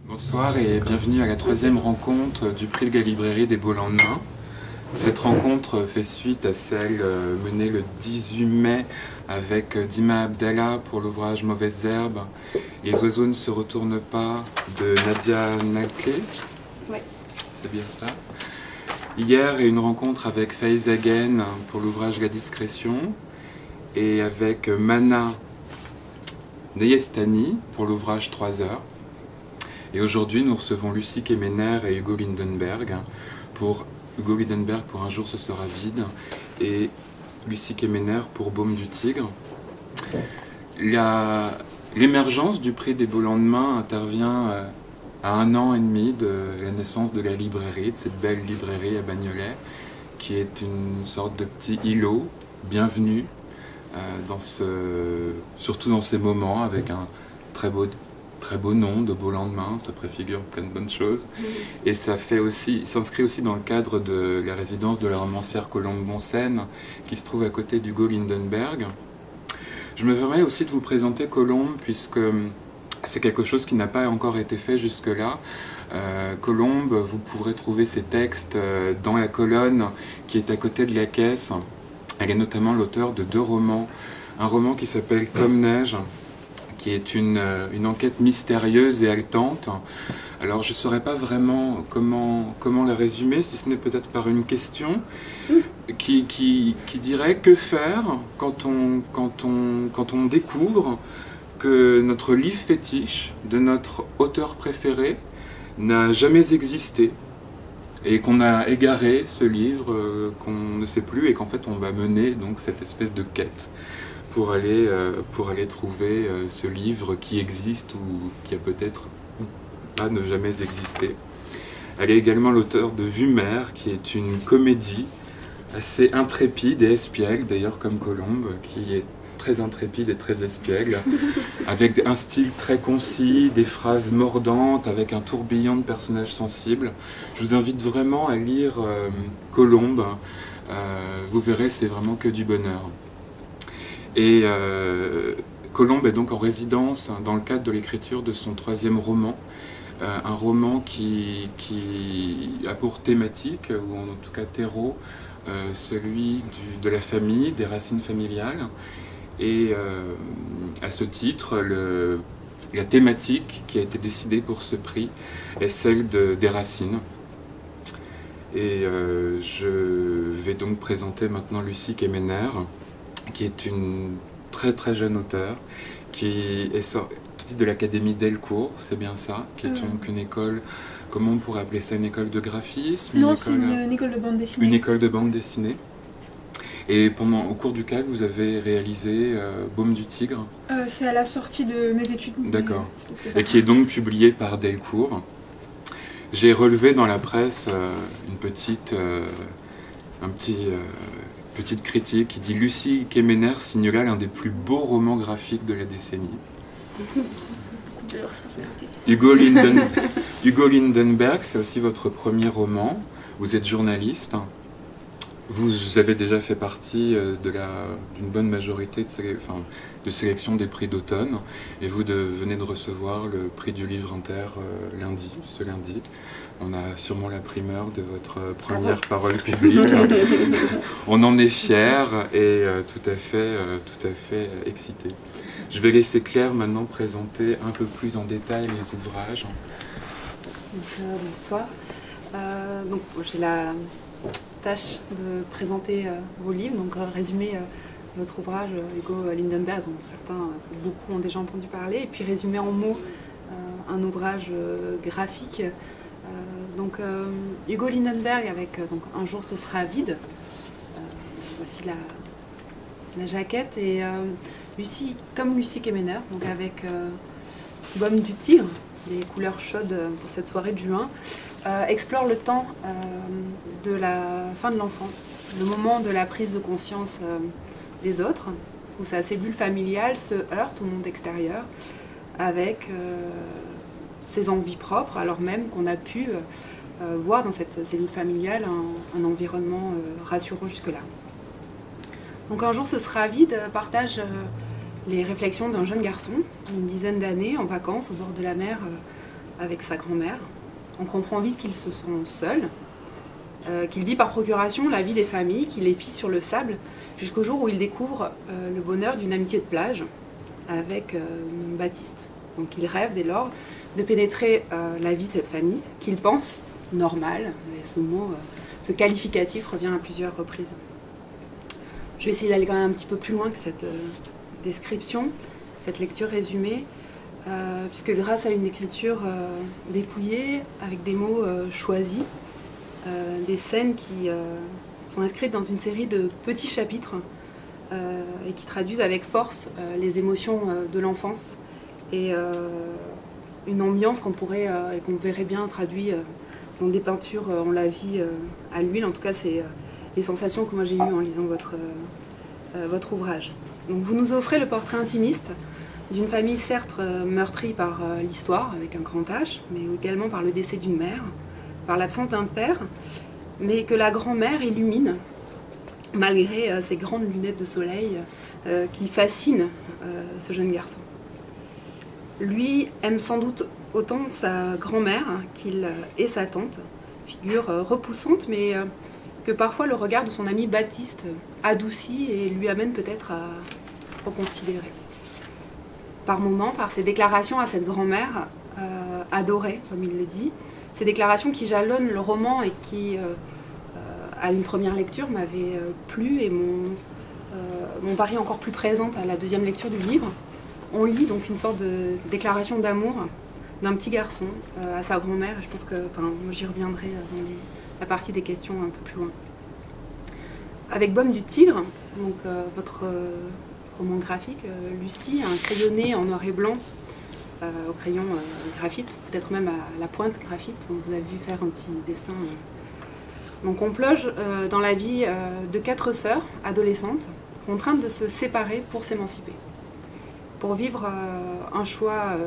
Bonsoir et bienvenue à la troisième rencontre du prix de la librairie des Beaux Lendemains. Cette rencontre fait suite à celle menée le 18 mai avec Dima Abdallah pour l'ouvrage Mauvaises herbes. Les oiseaux ne se retournent pas de Nadia Nalkhe. Oui. C'est bien ça. Hier, une rencontre avec Faiz Again pour l'ouvrage La discrétion et avec Mana Neyestani pour l'ouvrage 3 heures. Et aujourd'hui, nous recevons Lucie Kemener et Hugo Lindenberg pour Un jour ce sera vide et Lucie Kemener pour Baume du Tigre. L'émergence du prix des Beaux Lendemains intervient à 1 an et demi de la naissance de la librairie, de cette belle librairie à Bagnolet, qui est une sorte de petit îlot bienvenu, surtout dans ces moments, avec un très beau nom de Beaux Lendemains, ça préfigure plein de bonnes choses. Et ça s'inscrit aussi dans le cadre de la résidence de la romancière Colombe Bonsen, qui se trouve à côté d'Hugo Lindenberg. Je me permets aussi de vous présenter Colombe, puisque c'est quelque chose qui n'a pas encore été fait jusque-là. Colombe, vous pourrez trouver ses textes dans la colonne qui est à côté de la caisse. Elle est notamment l'auteure de 2 romans. Un roman qui s'appelle Comme neige, qui est une enquête mystérieuse et haletante. Alors je ne saurais pas vraiment comment la résumer, si ce n'est peut-être par une question qui dirait que faire quand on découvre que notre livre fétiche de notre auteur préféré n'a jamais existé et qu'on a égaré ce livre qu'on ne sait plus et qu'en fait on va mener donc cette espèce de quête pour aller trouver ce livre qui existe ou qui a peut-être pas ne jamais existé. Elle est également l'auteure de Vue mer, qui est une comédie assez intrépide et espiègle, d'ailleurs comme Colombe, qui est très intrépide et très espiègle, avec un style très concis, des phrases mordantes, avec un tourbillon de personnages sensibles. Je vous invite vraiment à lire Colombe, vous verrez, c'est vraiment que du bonheur. Et Colombe est donc en résidence dans le cadre de l'écriture de son 3e roman, un roman qui a pour thématique, ou en tout cas terreau, celui de la famille, des racines familiales. Et à ce titre, la thématique qui a été décidée pour ce prix est celle des racines. Et je vais donc présenter maintenant Lucie Kemener, qui est une très très jeune auteure, qui est sortie de l'Académie Delcourt, c'est bien ça, qui est donc une école, comment on pourrait appeler ça, une école de graphisme? Non, c'est une école de bande dessinée. Une école de bande dessinée. Et au cours duquel vous avez réalisé Baume du Tigre. C'est à la sortie de mes études. D'accord. Et qui est donc publié par Delcourt. J'ai relevé dans la presse une petite critique qui dit « Lucie Kemener signera l'un des plus beaux romans graphiques de la décennie ». De responsabilité. Hugo Lindenberg, c'est aussi votre premier roman. Vous êtes journaliste. Vous avez déjà fait partie d'une bonne majorité de sélection des prix d'automne. Et vous venez de recevoir le prix du livre inter ce lundi. On a sûrement la primeur de votre première parole publique. On en est fiers et tout à fait excités. Je vais laisser Claire maintenant présenter un peu plus en détail les ouvrages. Bonsoir. J'ai la tâche de présenter vos livres, donc résumer votre ouvrage Hugo Lindenberg, dont beaucoup ont déjà entendu parler, et puis résumer en mots un ouvrage graphique. Hugo Lindenberg avec Un jour ce sera vide. Voici la jaquette et Lucie Kemener, donc avec Baume du Tigre, des couleurs chaudes pour cette soirée de juin, explore le temps de la fin de l'enfance, le moment de la prise de conscience des autres, où sa cellule familiale se heurte au monde extérieur avec ses envies propres, alors même qu'on a pu voir dans cette cellule familiale un environnement rassurant jusque-là. Donc Un jour ce sera vide partage les réflexions d'un jeune garçon, d'une dizaine d'années, en vacances au bord de la mer avec sa grand-mère. On comprend vite qu'ils se sont seuls, qu'il vit par procuration la vie des familles, qu'il épice sur le sable, jusqu'au jour où il découvre le bonheur d'une amitié de plage avec Baptiste. Donc il rêve dès lors de pénétrer la vie de cette famille, qu'il pense normale. Et ce mot, ce qualificatif revient à plusieurs reprises. Je vais essayer d'aller quand même un petit peu plus loin que cette description, cette lecture résumée, puisque grâce à une écriture dépouillée, avec des mots choisis, des scènes qui sont inscrites dans une série de petits chapitres et qui traduisent avec force les émotions de l'enfance et une ambiance qu'on pourrait et qu'on verrait bien traduit dans des peintures, on la vit à l'huile. En tout cas, c'est les sensations que moi j'ai eues en lisant votre ouvrage. Donc vous nous offrez le portrait intimiste d'une famille certes meurtrie par l'histoire, avec un grand H, mais également par le décès d'une mère, par l'absence d'un père, mais que la grand-mère illumine, malgré ses grandes lunettes de soleil qui fascinent ce jeune garçon. Lui aime sans doute autant sa grand-mère qu'il et sa tante, figure repoussante, mais que parfois le regard de son ami Baptiste adoucit et lui amène peut-être à reconsidérer. Par moments, par ses déclarations à cette grand-mère, adorée, comme il le dit, ces déclarations qui jalonnent le roman et qui, à une première lecture, m'avaient plu et m'ont paru encore plus présentes à la deuxième lecture du livre. On lit donc une sorte de déclaration d'amour d'un petit garçon à sa grand-mère. Je pense que, j'y reviendrai dans la partie des questions un peu plus loin. Avec Baume du Tigre, donc votre roman graphique, Lucie, un crayonné en noir et blanc, au crayon graphite, peut-être même à la pointe graphite. Donc vous avez vu faire un petit dessin. Donc on plonge dans la vie de 4 sœurs adolescentes, contraintes de se séparer pour s'émanciper. Pour vivre un choix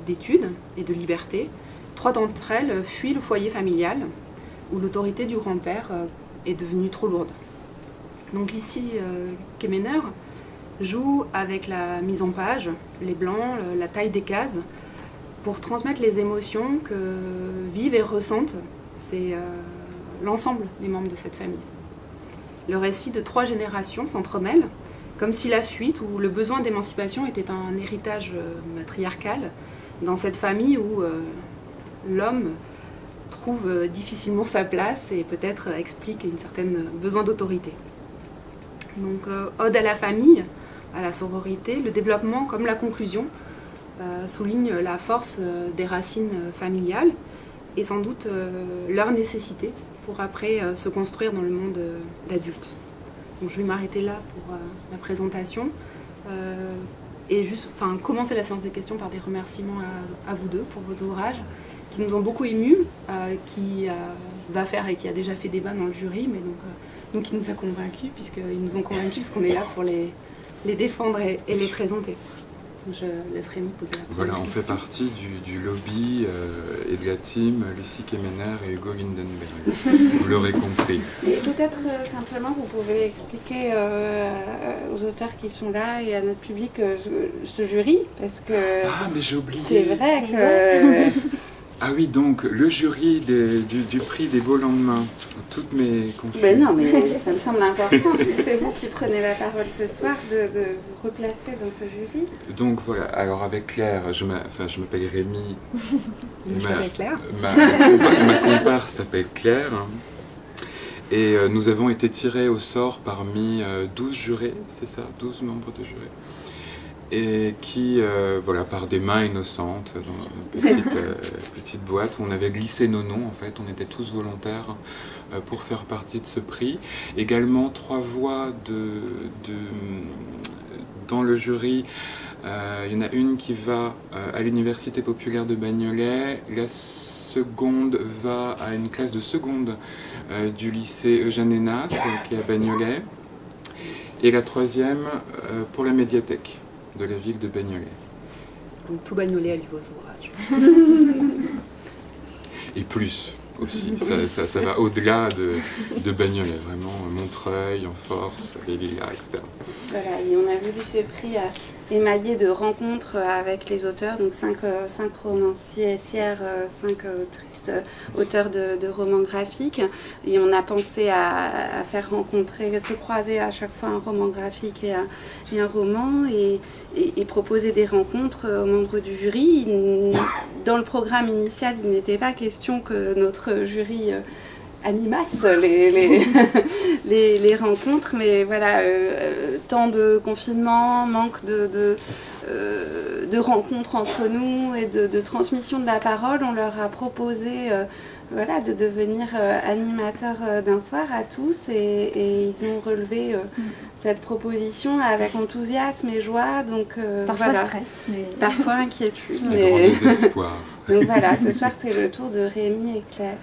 d'études et de liberté, 3 d'entre elles fuient le foyer familial, où l'autorité du grand-père est devenue trop lourde. Donc ici, Kemener joue avec la mise en page, les blancs, la taille des cases, pour transmettre les émotions que vivent et ressentent l'ensemble des membres de cette famille. Le récit de 3 générations s'entremêle, comme si la fuite ou le besoin d'émancipation était un héritage matriarcal dans cette famille où l'homme trouve difficilement sa place et peut-être explique un certain besoin d'autorité. Donc, ode à la famille, à la sororité, le développement comme la conclusion souligne la force des racines familiales et sans doute leur nécessité pour après se construire dans le monde d'adulte. Donc, je vais m'arrêter là pour la présentation et juste commencer la séance des questions par des remerciements à vous deux pour vos ouvrages qui nous ont beaucoup émus, qui va faire et qui a déjà fait débat dans le jury, mais donc qui nous a convaincus, puisqu'ils nous ont convaincus, puisqu'on est là pour les défendre et les présenter. Donc je laisserai nous poser la première Voilà, on question. fait partie du lobby et de la team Lucie Kemener et Hugo Lindenberg. Vous l'aurez compris. Et peut-être simplement vous pouvez expliquer aux auteurs qui sont là et à notre public ce jury, parce que Ah, mais j'ai oublié. c'est vrai que... Ah oui, donc le jury du prix des beaux lendemains. Toutes mes conflits. Ben non, mais ça me semble important. C'est vous qui prenez la parole ce soir de vous replacer dans ce jury. Donc voilà, alors avec Claire, je m'appelle Rémi. Je m'appelle Claire. Ma compare s'appelle Claire. Et nous avons été tirés au sort parmi 12 jurés, c'est ça, 12 membres de jury. Et qui, par des mains innocentes, dans une petite boîte où on avait glissé nos noms, en fait, on était tous volontaires pour faire partie de ce prix. Également 3 voix dans le jury. Il y en a une qui va à l'Université populaire de Bagnolet, la seconde va à une classe de seconde du lycée Eugène Hénache, qui est à Bagnolet, et la 3e pour la médiathèque de la ville de Bagnolet. Donc tout Bagnolet a lu vos ouvrages. Et plus aussi, ça va au-delà de Bagnolet, vraiment Montreuil, en force, les villas, etc. Voilà, et on a voulu ce prix émaillé de rencontres avec les auteurs, donc 5 romancières, 5 autrices, auteurs de romans graphiques. Et on a pensé à faire rencontrer, se croiser à chaque fois un roman graphique et un roman, et proposer des rencontres aux membres du jury. Dans le programme initial, il n'était pas question que notre jury animasse les rencontres, mais voilà, temps de confinement, manque de rencontres entre nous et de transmission de la parole, on leur a proposé voilà, de devenir animateurs d'un soir à tous, et ils ont relevé cette proposition avec enthousiasme et joie, donc parfois voilà. stress, mais... Parfois inquiétude. Un Mais... grand désespoir. Donc voilà, ce soir c'est le tour de Rémi et Claire,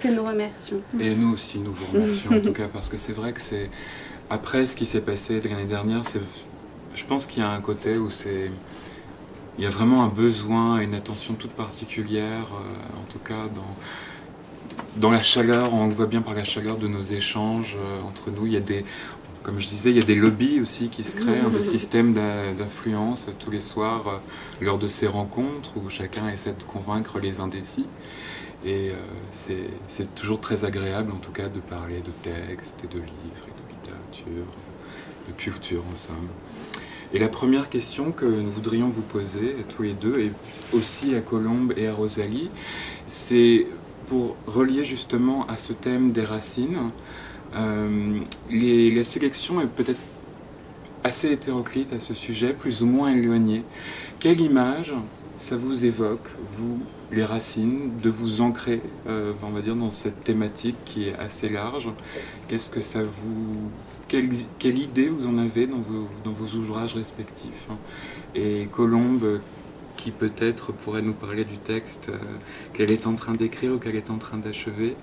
que nous remercions. Et nous aussi, nous vous remercions en tout cas, parce que c'est vrai que c'est... Après ce qui s'est passé l'année dernière, je pense qu'il y a un côté où il y a vraiment un besoin et une attention toute particulière, en tout cas dans la chaleur, on le voit bien par la chaleur de nos échanges entre nous. Il y a comme je disais, il y a des lobbies aussi qui se créent, des systèmes d'influence tous les soirs lors de ces rencontres où chacun essaie de convaincre les indécis. Et c'est toujours très agréable en tout cas de parler de textes et de livres et de littérature, de culture en somme. Et la première question que nous voudrions vous poser, tous les deux, et aussi à Colombe et à Rosalie, c'est pour relier justement à ce thème des racines. La sélection est peut-être assez hétéroclite à ce sujet, plus ou moins éloignée. Quelle image ça vous évoque, vous, les racines, de vous ancrer, on va dire, dans cette thématique qui est assez large? Qu'est-ce que ça vous... Quelle idée vous en avez dans vos ouvrages respectifs? Et Colombe, qui peut-être pourrait nous parler du texte qu'elle est en train d'écrire ou qu'elle est en train d'achever,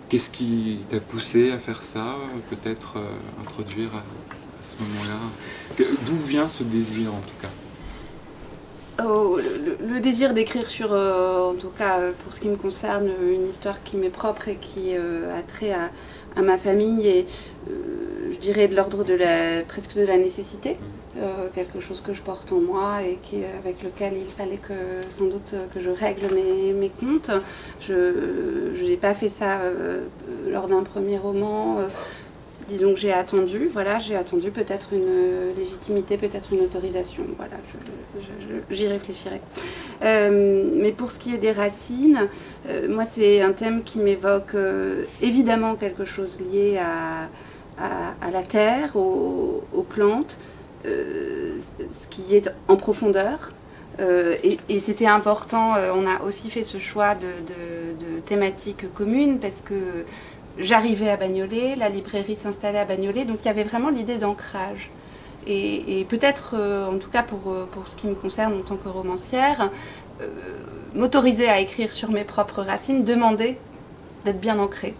qu'est-ce qui t'a poussé à faire ça? Peut-être introduire à ce moment-là. D'où vient ce désir en tout cas? Oh, le désir d'écrire sur, en tout cas pour ce qui me concerne, une histoire qui m'est propre et qui a trait à ma famille, et je dirais de l'ordre presque de la nécessité, quelque chose que je porte en moi et avec lequel il fallait sans doute que je règle mes comptes. Je n'ai pas fait ça lors d'un premier roman. Disons que j'ai attendu peut-être une légitimité, peut-être une autorisation, voilà, j'y réfléchirai. Mais pour ce qui est des racines, moi c'est un thème qui m'évoque évidemment quelque chose lié à la terre, aux plantes, ce qui est en profondeur. Et c'était important, on a aussi fait ce choix de thématiques communes parce que j'arrivais à Bagnolet, la librairie s'installait à Bagnolet, donc il y avait vraiment l'idée d'ancrage. Et peut-être, en tout cas pour ce qui me concerne en tant que romancière, m'autoriser à écrire sur mes propres racines, demander d'être bien ancrée.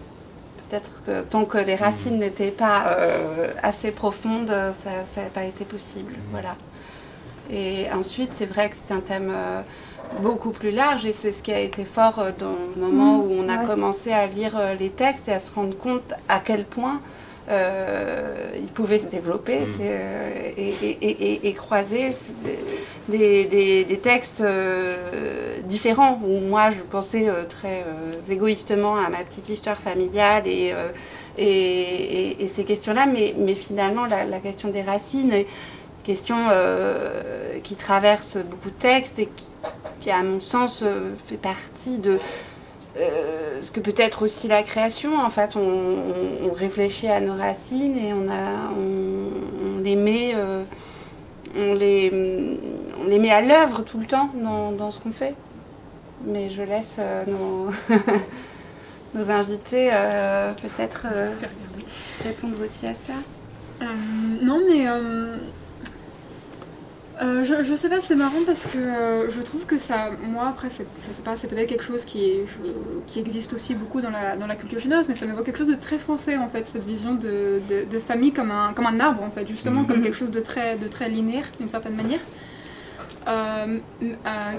Peut-être que tant que les racines n'étaient pas assez profondes, ça n'a pas été possible. Voilà. Et ensuite, c'est vrai que c'est un thème beaucoup plus large, et c'est ce qui a été fort dans le moment où on a commencé à lire les textes et à se rendre compte à quel point ils pouvaient se développer et croiser des textes différents, où moi je pensais très égoïstement à ma petite histoire familiale et ces questions-là, mais finalement la question des racines est question qui traverse beaucoup de textes et qui à mon sens fait partie de ce que peut être aussi la création. En fait, on réfléchit à nos racines et on les met à l'œuvre tout le temps dans ce qu'on fait. Mais je laisse nos invités peut-être répondre aussi à ça. Non, mais je sais pas, c'est marrant parce que je trouve que ça, moi après, je sais pas, c'est peut-être quelque chose qui existe aussi beaucoup dans la culture chinoise, mais ça m'évoque quelque chose de très français en fait, cette vision de famille comme un arbre en fait, justement, comme quelque chose de très linéaire d'une certaine manière.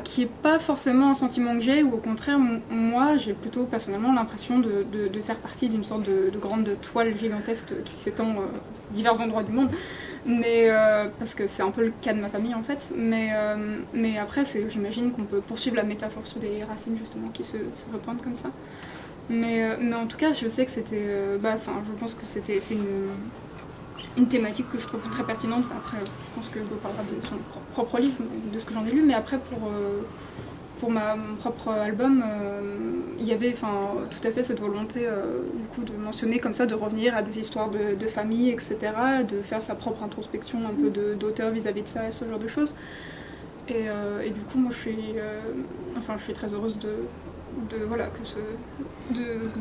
qui n'est pas forcément un sentiment que j'ai, ou au contraire, moi j'ai plutôt personnellement l'impression de faire partie d'une sorte de grande toile gigantesque qui s'étend divers endroits du monde, mais parce que c'est un peu le cas de ma famille en fait, mais après j'imagine qu'on peut poursuivre la métaphore sur des racines justement qui se répandent comme ça. Mais en tout cas, je sais que c'était, je pense que c'est une thématique que je trouve très pertinente. Après, je pense que Hugo parlera de son propre livre, de ce que j'en ai lu, mais après pour mon propre album, il y avait tout à fait cette volonté du coup de mentionner comme ça, de revenir à des histoires de famille, etc., de faire sa propre introspection un peu d'auteur vis-à-vis de ça et ce genre de choses. Et du coup, moi, je suis très heureuse de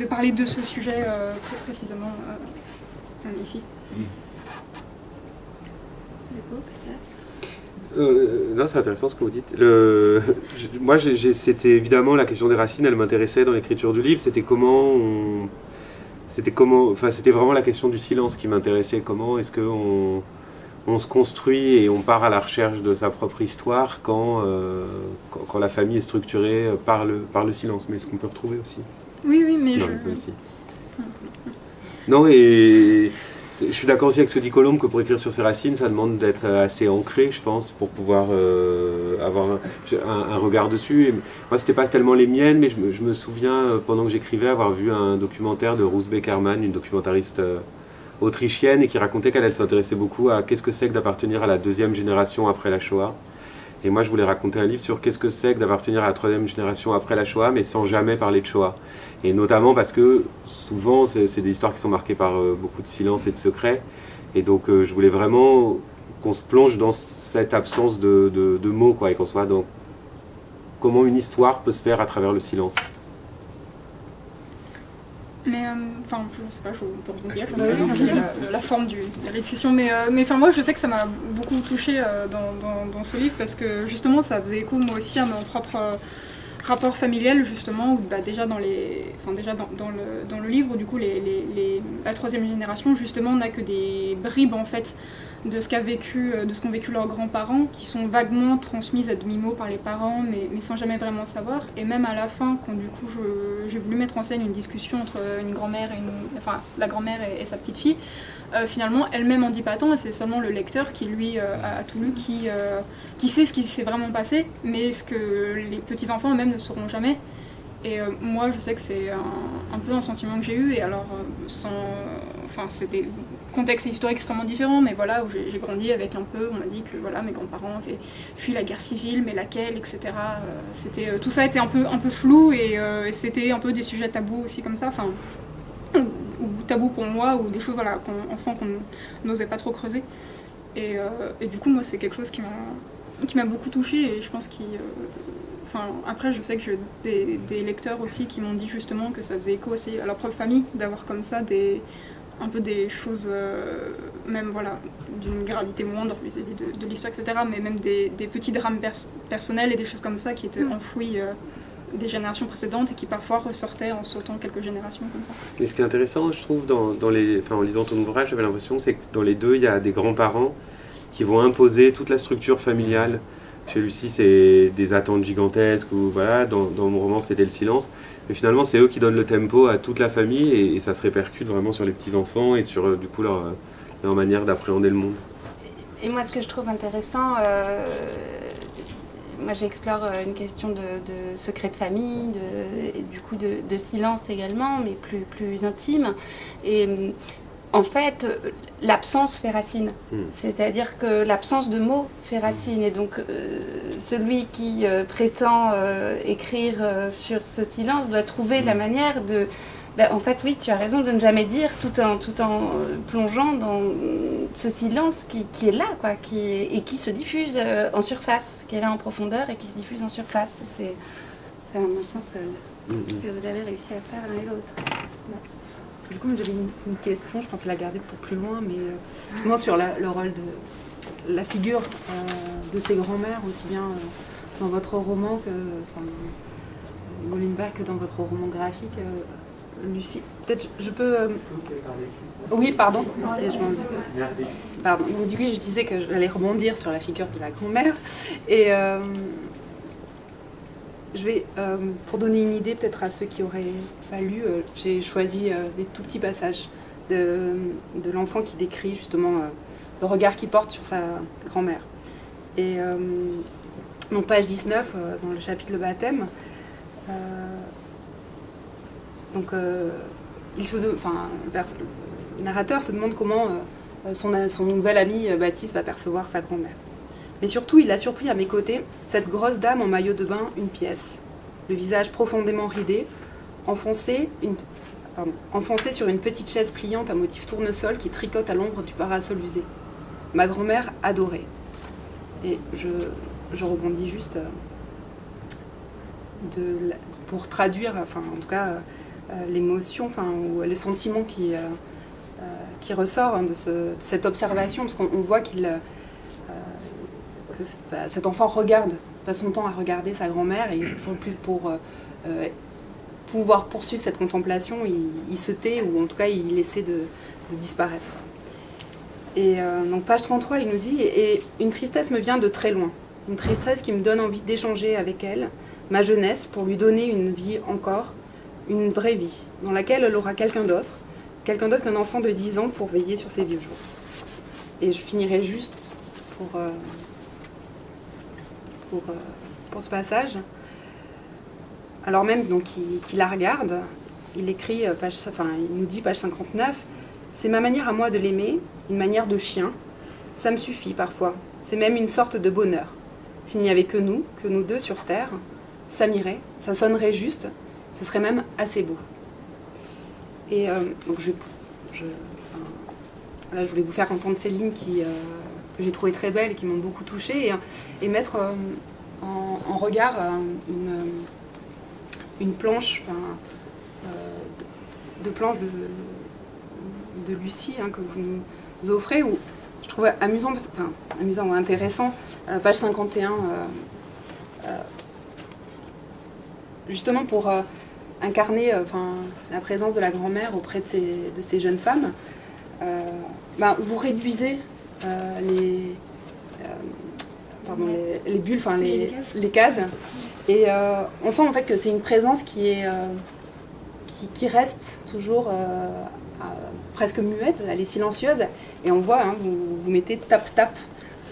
parler de ce sujet plus précisément ici. Non, c'est intéressant ce que vous dites. Moi, c'était évidemment la question des racines, elle m'intéressait dans l'écriture du livre. C'était vraiment la question du silence qui m'intéressait. Comment est-ce qu'on se construit et on part à la recherche de sa propre histoire quand la famille est structurée par le silence. Mais est-ce qu'on peut retrouver aussi? Oui, mais aussi. Non, et je suis d'accord aussi avec ce que dit Colombe, que pour écrire sur ses racines, ça demande d'être assez ancré, je pense, pour pouvoir avoir un regard dessus. Et moi, c'était pas tellement les miennes, mais je me souviens, pendant que j'écrivais, avoir vu un documentaire de Ruth Beckermann, une documentariste autrichienne, et qui racontait qu'elle s'intéressait beaucoup à qu'est-ce que c'est que d'appartenir à la deuxième génération après la Shoah. Et moi, je voulais raconter un livre sur qu'est-ce que c'est que d'appartenir à la troisième génération après la Shoah, mais sans jamais parler de Shoah. Et notamment parce que souvent, c'est des histoires qui sont marquées par beaucoup de silence et de secret. Et donc, je voulais vraiment qu'on se plonge dans cette absence de mots, quoi, et qu'on soit dans comment une histoire peut se faire à travers le silence. Mais, je sais pas, je peux rebondir, je sais la forme de la discussion, mais moi je sais que ça m'a beaucoup touchée dans ce livre, parce que justement ça faisait écho moi aussi à mon propre rapport familial, justement, où déjà dans le livre, où du coup la troisième génération justement n'a que des bribes en fait de ce qu'ont vécu leurs grands-parents, qui sont vaguement transmises à demi-mot par les parents, mais sans jamais vraiment savoir. Et même à la fin, quand du coup j'ai voulu mettre en scène une discussion entre une grand-mère la grand-mère et sa petite-fille, finalement elle-même en dit pas tant, et c'est seulement le lecteur qui lui a tout lu, qui sait ce qui s'est vraiment passé, mais ce que les petits-enfants eux-mêmes ne sauront jamais. Et moi je sais que c'est un peu un sentiment que j'ai eu, et alors c'est des contextes historiques extrêmement différents, mais voilà, où j'ai grandi avec un peu, on m'a dit que voilà, mes grands-parents avaient fui la guerre civile, mais laquelle, etc. Tout ça était un peu flou, et c'était un peu des sujets tabous aussi comme ça, ou tabous pour moi, ou des choses enfant qu'on n'osait pas trop creuser. Et du coup, moi, c'est quelque chose qui m'a beaucoup touchée, et je pense après, je sais que j'ai des lecteurs aussi qui m'ont dit justement que ça faisait écho aussi à leur propre famille, d'avoir comme ça un peu des choses, même d'une gravité moindre vis-à-vis de l'histoire, etc., mais même des petits drames personnels et des choses comme ça qui étaient enfouis des générations précédentes et qui parfois ressortaient en sautant quelques générations comme ça. Et ce qui est intéressant, je trouve, en lisant ton ouvrage, j'avais l'impression, c'est que dans les deux, il y a des grands-parents qui vont imposer toute la structure familiale. Chez Lucie, c'est des attentes gigantesques, ou voilà, dans mon roman, c'était le silence. Mais finalement, c'est eux qui donnent le tempo à toute la famille, et ça se répercute vraiment sur les petits-enfants et sur, du coup, leur manière d'appréhender le monde. Et moi, ce que je trouve intéressant, moi j'explore une question de secret de famille, et du coup de silence également, mais plus intime. Et en fait, l'absence fait racine. C'est-à-dire que l'absence de mots fait racine. Et donc, celui qui prétend écrire sur ce silence doit trouver la manière de... en fait, oui, tu as raison de ne jamais dire, tout en plongeant dans ce silence qui est là, quoi, et qui se diffuse en surface, qui est là en profondeur et qui se diffuse en surface. C'est à mon sens ce que vous avez réussi à faire l'un et l'autre. Ouais. Du coup, j'avais une question, je pensais la garder pour plus loin, mais justement sur le rôle de la figure de ces grands-mères, aussi bien dans votre roman que Molenberg, que dans votre roman graphique. Lucie, peut-être je peux... Oui, pardon. Pardon. Donc, du coup, je disais que j'allais rebondir sur la figure de la grand-mère. Et je vais, pour donner une idée peut-être à ceux qui auraient pas lu, j'ai choisi des tout petits passages de l'enfant qui décrit justement le regard qu'il porte sur sa grand-mère. Et donc page 19, dans le chapitre Le baptême, donc le narrateur se demande comment son nouvel ami Baptiste va percevoir sa grand-mère. Mais surtout, il a surpris à mes côtés cette grosse dame en maillot de bain, une pièce, le visage profondément ridé, enfoncé sur une petite chaise pliante à motif tournesol qui tricote à l'ombre du parasol usé. Ma grand-mère adorait. Et je rebondis juste pour traduire, enfin en tout cas l'émotion, enfin ou le sentiment qui ressort de cette observation, parce qu'on voit cet enfant passe son temps à regarder sa grand-mère, et pour pouvoir poursuivre cette contemplation, il se tait, ou en tout cas il essaie de disparaître. Et donc page 33, il nous dit « Et une tristesse me vient de très loin, une tristesse qui me donne envie d'échanger avec elle, ma jeunesse, pour lui donner une vie encore, une vraie vie, dans laquelle elle aura quelqu'un d'autre qu'un enfant de 10 ans pour veiller sur ses vieux jours. » Et je finirai juste pour ce passage. Alors même donc qu'il la regarde, il écrit, il nous dit, page 59, « C'est ma manière à moi de l'aimer, une manière de chien. Ça me suffit parfois. C'est même une sorte de bonheur. S'il n'y avait que nous deux sur Terre, ça m'irait, ça sonnerait juste, ce serait même assez beau. » Et donc je voulais vous faire entendre ces lignes que j'ai trouvées très belles et qui m'ont beaucoup touchée, et mettre en regard une planche, de planche de Lucie, que vous nous offrez, où je trouvais amusant ou intéressant, page 51, justement pour incarner la présence de la grand-mère auprès de ces jeunes femmes. Vous réduisez les bulles, les cases, et on sent en fait que c'est une présence qui reste toujours presque muette, elle est silencieuse, et on voit, vous mettez tap-tap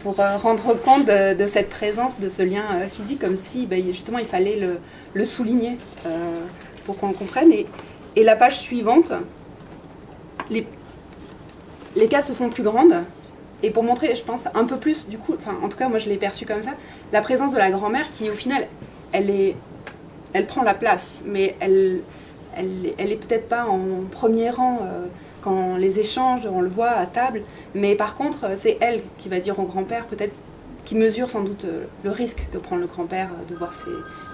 pour rendre compte de cette présence, de ce lien physique, comme si justement il fallait le souligner pour qu'on comprenne. Et la page suivante, les cases se font plus grandes, et pour montrer, je pense, un peu plus, du coup, en tout cas moi je l'ai perçu comme ça, la présence de la grand-mère qui au final, elle prend la place, mais elle est peut-être pas en premier rang quand les échanges, on le voit à table, mais par contre c'est elle qui va dire au grand-père, peut-être, qui mesure sans doute le risque que prend le grand-père de voir ses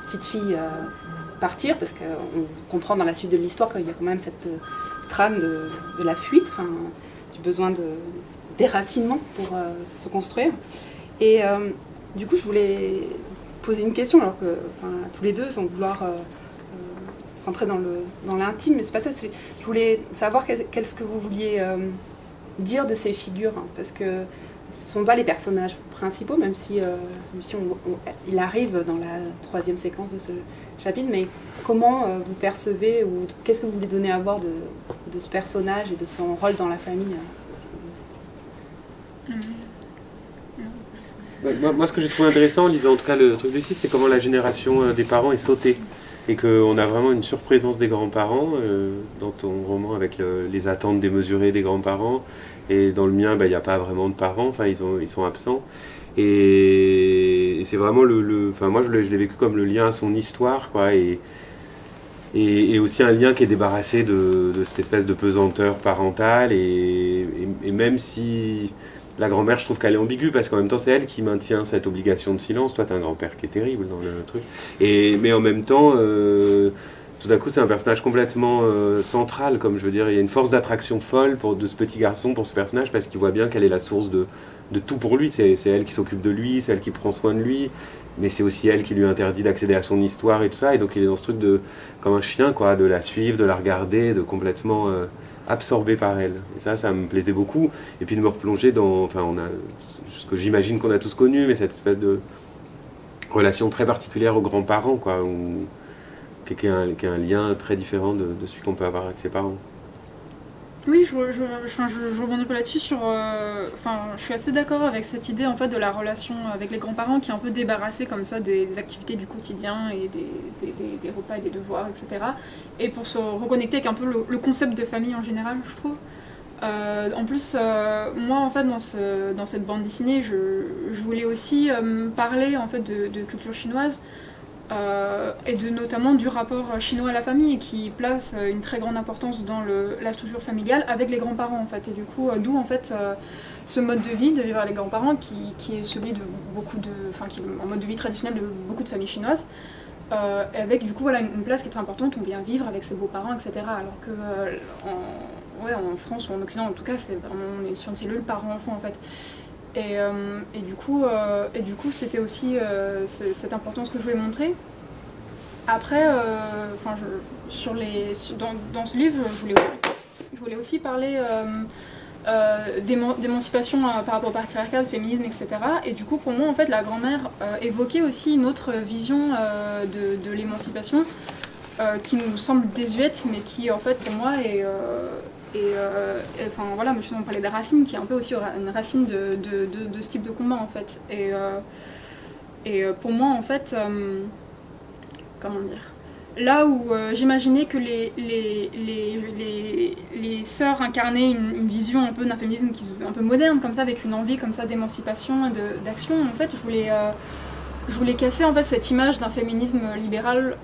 petites filles partir, parce qu'on comprend dans la suite de l'histoire qu'il y a quand même cette trame de la fuite, du besoin de déracinement pour se construire. Et du coup je voulais poser une question, alors que tous les deux, sans vouloir rentrer dans l'intime, mais c'est pas ça, je voulais savoir qu'est-ce que vous vouliez dire de ces figures, parce que ce ne sont pas les personnages principaux, même si il arrive dans la 3e séquence de ce chapitre, mais comment vous percevez, ou qu'est-ce que vous voulez donner à voir de ce personnage et de son rôle dans la famille Moi, ce que j'ai trouvé intéressant en lisant en tout cas le truc de Lucie, c'était comment la génération des parents est sautée, et qu'on a vraiment une surprésence des grands-parents dans ton roman, avec les attentes démesurées des grands-parents, et dans le mien, il n'y a pas vraiment de parents, ils sont absents, et c'est vraiment moi je l'ai vécu comme le lien à son histoire, quoi, et aussi un lien qui est débarrassé de cette espèce de pesanteur parentale, et même si la grand-mère, je trouve qu'elle est ambiguë, parce qu'en même temps c'est elle qui maintient cette obligation de silence. Toi t'as un grand-père qui est terrible dans le truc, mais en même temps tout d'un coup c'est un personnage complètement central, comme je veux dire, il y a une force d'attraction folle de ce petit garçon pour ce personnage, parce qu'il voit bien qu'elle est la source de tout pour lui, c'est elle qui s'occupe de lui, c'est elle qui prend soin de lui, mais c'est aussi elle qui lui interdit d'accéder à son histoire et tout ça, et donc il est dans ce truc de, comme un chien, quoi, de la suivre, de la regarder, de complètement absorbé par elle. Et ça me plaisait beaucoup, et puis de me replonger dans, enfin, on a ce que j'imagine qu'on a tous connu, mais cette espèce de relation très particulière aux grands-parents, quoi, qui est un lien très différent de celui qu'on peut avoir avec ses parents. Oui, je rebondis un peu là-dessus sur... je suis assez d'accord avec cette idée en fait, de la relation avec les grands-parents qui est un peu débarrassée comme ça des activités du quotidien et des repas et des devoirs, etc. Et pour se reconnecter avec un peu le concept de famille en général, je trouve. En plus, moi, en fait, dans cette bande dessinée, je voulais aussi parler en fait, de culture chinoise et notamment du rapport chinois à la famille qui place une très grande importance dans la structure familiale avec les grands-parents en fait. Et du coup, d'où en fait ce mode de vie de vivre avec les grands-parents qui est celui de qui est en mode de vie traditionnel de beaucoup de familles chinoises. Avec du coup voilà, une place qui est très importante, on vient vivre avec ses beaux-parents, etc. Alors que en France ou en Occident en tout cas, on est sur une cellule parent-enfant en fait. Et du coup, c'était aussi cette importance que je voulais montrer. Après, dans ce livre, je voulais aussi parler d'émancipation par rapport au patriarcat, au féminisme, etc. Et du coup, pour moi, en fait, la grand-mère évoquait aussi une autre vision de l'émancipation qui nous semble désuète, mais qui, en fait, pour moi, voilà, justement, on parlait des racines, qui est un peu aussi une racine de ce type de combat, en fait. Et pour moi, en fait, comment dire, là où j'imaginais que les sœurs incarnaient une vision un peu d'un féminisme un peu moderne, comme ça, avec une envie comme ça d'émancipation et d'action, en fait, je voulais casser en fait cette image d'un féminisme libéral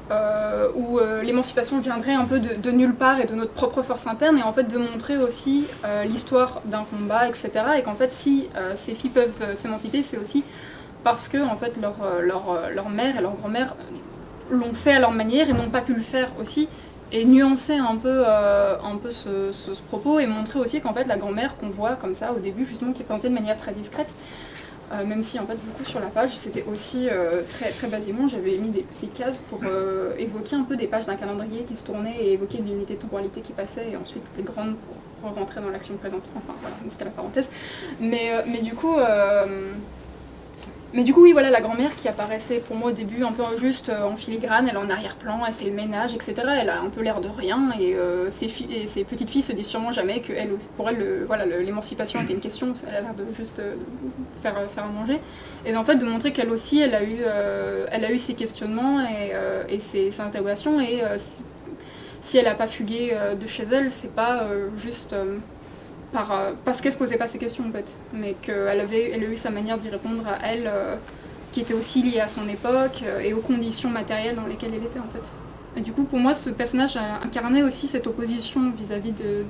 où l'émancipation viendrait un peu de nulle part et de notre propre force interne, et en fait de montrer aussi l'histoire d'un combat, etc. Et qu'en fait si ces filles peuvent s'émanciper, c'est aussi parce que en fait leur mère et leur grand-mère l'ont fait à leur manière et n'ont pas pu le faire aussi, et nuancer un peu ce propos et montrer aussi qu'en fait la grand-mère qu'on voit comme ça au début justement qui est présentée de manière très discrète, même si en fait du coup sur la page c'était aussi très, très basiquement j'avais mis des petites cases pour évoquer un peu des pages d'un calendrier qui se tournait et évoquer une unité de temporalité qui passait et ensuite les grandes pour rentrer dans l'action présente, enfin voilà, c'était la parenthèse. Mais du coup oui voilà, la grand-mère qui apparaissait pour moi au début un peu juste en filigrane, elle est en arrière-plan, elle fait le ménage, etc. Elle a un peu l'air de rien et ses petites filles se disent sûrement jamais que pour elle l'émancipation était une question, elle a l'air de juste faire à manger. Et en fait de montrer qu'elle aussi elle a eu ses questionnements et ses interrogations, et si elle n'a pas fugué de chez elle, c'est pas juste... parce qu'elle se posait pas ces questions en fait, mais qu'elle a eu sa manière d'y répondre à elle, qui était aussi liée à son époque et aux conditions matérielles dans lesquelles elle était en fait. Et du coup pour moi ce personnage incarnait aussi cette opposition vis-à-vis de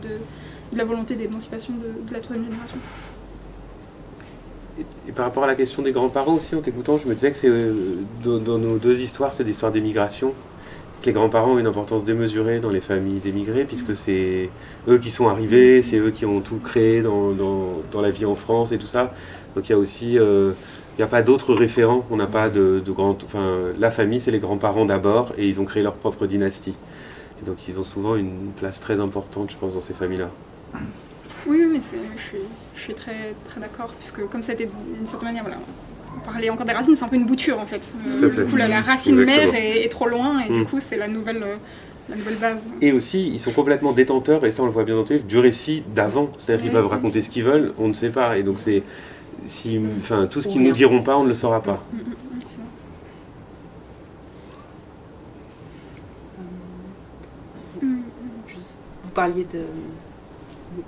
la volonté d'émancipation de la troisième génération. Et par rapport à la question des grands-parents aussi, en t'écoutant, je me disais que c'est dans nos deux histoires, c'est l'histoire d'émigration. Que les grands-parents ont une importance démesurée dans les familles d'émigrés, puisque c'est eux qui sont arrivés, c'est eux qui ont tout créé dans la vie en France et tout ça. Donc il y a aussi, il n'y a pas d'autres référents, on n'a pas de grands... Enfin, la famille, c'est les grands-parents d'abord, et ils ont créé leur propre dynastie. Et donc ils ont souvent une place très importante, je pense, dans ces familles-là. Oui, mais je suis très, très d'accord, puisque comme c'était d'une certaine manière, voilà, on parlait encore des racines, c'est un peu une bouture en fait. Du coup, la racine mère est trop loin, et du coup, c'est la nouvelle base. Et aussi, ils sont complètement détenteurs, et ça on le voit bien dans le livre, du récit d'avant. C'est-à-dire qu'ils peuvent raconter ce qu'ils veulent, on ne sait pas. Et donc tout ce qu'ils ne nous diront pas, on ne le saura pas. Vous parliez de...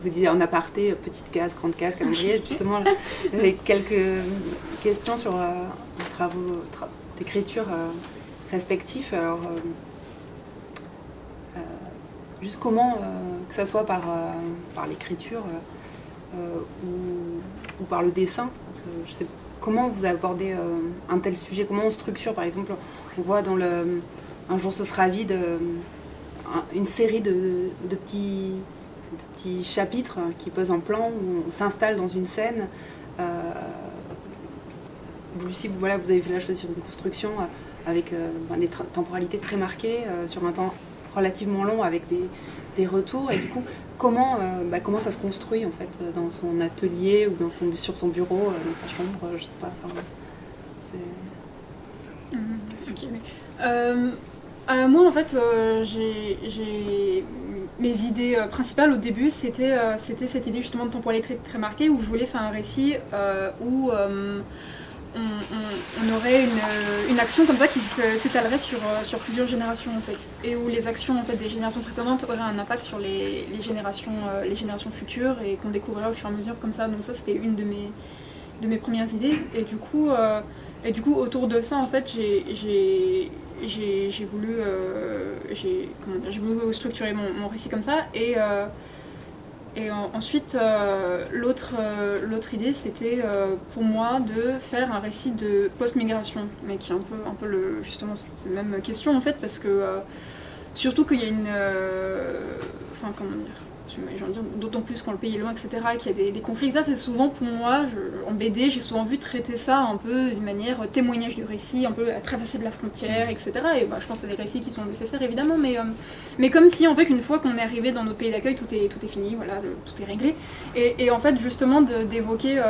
Vous disiez en aparté, petite case, grande case, calendrier. Justement, avec quelques questions sur vos travaux d'écriture respectifs. Alors, juste comment, que ce soit par l'écriture ou par le dessin, parce que je sais comment vous abordez un tel sujet, comment on structure, par exemple, on voit dans Un jour ce sera vide, une série de petits chapitres qui posent en plan, où on s'installe dans une scène Lucie, vous avez fait la choix sur une construction avec des temporalités très marquées, sur un temps relativement long, avec des retours. Et du coup, comment ça se construit en fait dans son atelier ou sur son bureau, dans sa chambre, je sais pas. Moi, en fait, j'ai mes idées principales au début, c'était cette idée justement de temporalité très marquée, où je voulais faire un récit où on aurait une action comme ça qui s'étalerait sur plusieurs générations en fait, et où les actions en fait des générations précédentes auraient un impact sur les générations futures, et qu'on découvrirait au fur et à mesure comme ça. Donc ça, c'était une de mes premières idées, et du coup autour de ça en fait j'ai voulu structurer mon récit comme ça, et ensuite l'autre idée, c'était pour moi de faire un récit de post-migration, mais qui est un peu justement cette même question en fait, parce que surtout qu'il y a comment dire, d'autant plus quand le pays est loin, etc., qu'il y a des conflits. Ça, c'est souvent pour moi, en BD, j'ai souvent vu traiter ça un peu d'une manière témoignage du récit, un peu à traverser de la frontière, etc. Et je pense que c'est des récits qui sont nécessaires, évidemment, mais comme si, en fait, une fois qu'on est arrivé dans notre pays d'accueil, tout est fini, voilà, tout est réglé. Et en fait, justement, d'évoquer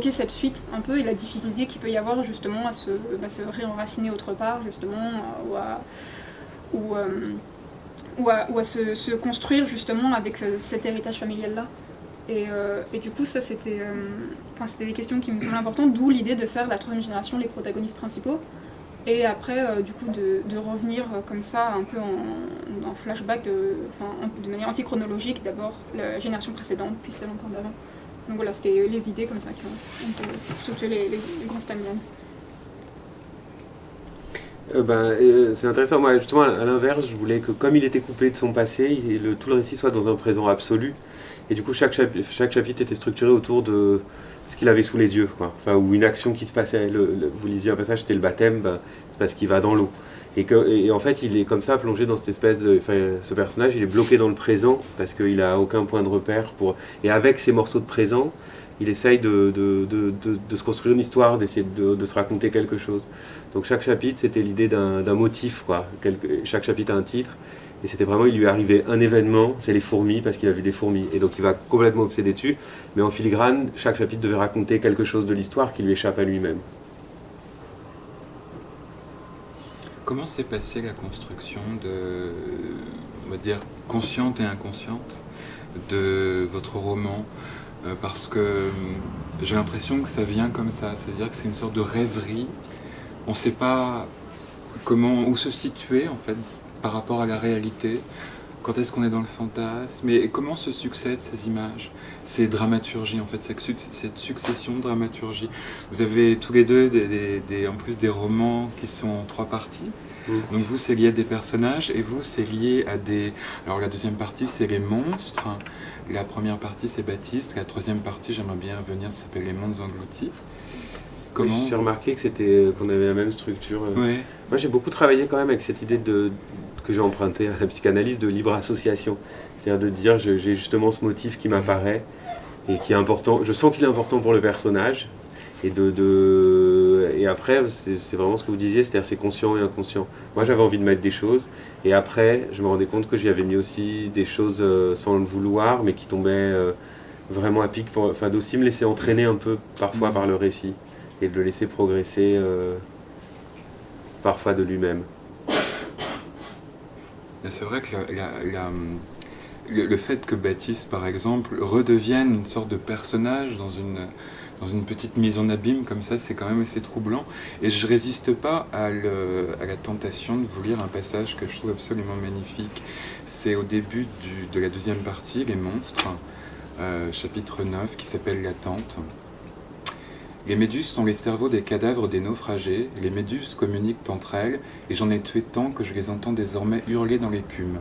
cette suite un peu, et la difficulté qu'il peut y avoir, justement, à se réenraciner autre part, justement, ou à se construire justement avec cet héritage familial-là. Et du coup, ça, c'était des questions qui me semblaient importantes, d'où l'idée de faire la troisième génération les protagonistes principaux, et après, du coup, de revenir comme ça, un peu en flashback, de manière antichronologique, d'abord la génération précédente, puis celle encore d'avant. Donc voilà, c'était les idées comme ça qui ont structuré les grands timelines. C'est intéressant. Moi, justement, à l'inverse, je voulais que, comme il était coupé de son passé, tout le récit soit dans un présent absolu. Et du coup, chaque chapitre était structuré autour de ce qu'il avait sous les yeux, quoi. Enfin, ou une action qui se passait. Vous lisiez un passage, c'était le baptême, c'est parce qu'il va dans l'eau. Et en fait, il est comme ça, plongé dans cette espèce de... ce personnage, il est bloqué dans le présent, parce qu'il n'a aucun point de repère. Et avec ces morceaux de présent, il essaye de se construire une histoire, d'essayer de se raconter quelque chose. Donc chaque chapitre, c'était l'idée d'un motif, quoi. Chaque chapitre a un titre, et c'était vraiment, il lui arrivait un événement, c'est les fourmis, parce qu'il a vu des fourmis, et donc il va complètement obsédé dessus, mais en filigrane, chaque chapitre devait raconter quelque chose de l'histoire qui lui échappe à lui-même. Comment s'est passée la construction on va dire, consciente et inconsciente de votre roman ? Parce que j'ai l'impression que ça vient comme ça, c'est-à-dire que c'est une sorte de rêverie. On ne sait pas où se situer en fait par rapport à la réalité. Quand est-ce qu'on est dans le fantasme? Et comment se succèdent ces images, ces dramaturgies en fait, cette succession de dramaturgies. Vous avez tous les deux en plus des romans qui sont en 3 parties. Donc vous, c'est lié à des personnages, et vous, c'est lié à des... Alors la deuxième partie, c'est les monstres. La première partie, c'est Baptiste. La troisième partie, j'aimerais bien revenir, ça s'appelle Les mondes engloutis. Comment... J'ai remarqué qu'on avait la même structure. Ouais. Moi, j'ai beaucoup travaillé quand même avec cette idée que j'ai empruntée à la psychanalyse de libre association. C'est-à-dire de dire, j'ai justement ce motif qui m'apparaît et qui est important. Je sens qu'il est important pour le personnage. Et après, c'est vraiment ce que vous disiez, c'est-à-dire c'est conscient et inconscient. Moi, j'avais envie de mettre des choses, et après, je me rendais compte que j'y avais mis aussi des choses sans le vouloir, mais qui tombaient vraiment à pic, d'aussi me laisser entraîner un peu parfois par le récit, et de le laisser progresser parfois de lui-même. C'est vrai que le fait que Baptiste, par exemple, redevienne une sorte de personnage dans une petite mise en abîme comme ça, c'est quand même assez troublant. Et je résiste pas à la tentation de vous lire un passage que je trouve absolument magnifique. C'est au début de la deuxième partie, Les monstres, chapitre 9, qui s'appelle L'attente. Les méduses sont les cerveaux des cadavres des naufragés. Les méduses communiquent entre elles, et j'en ai tué tant que je les entends désormais hurler dans l'écume.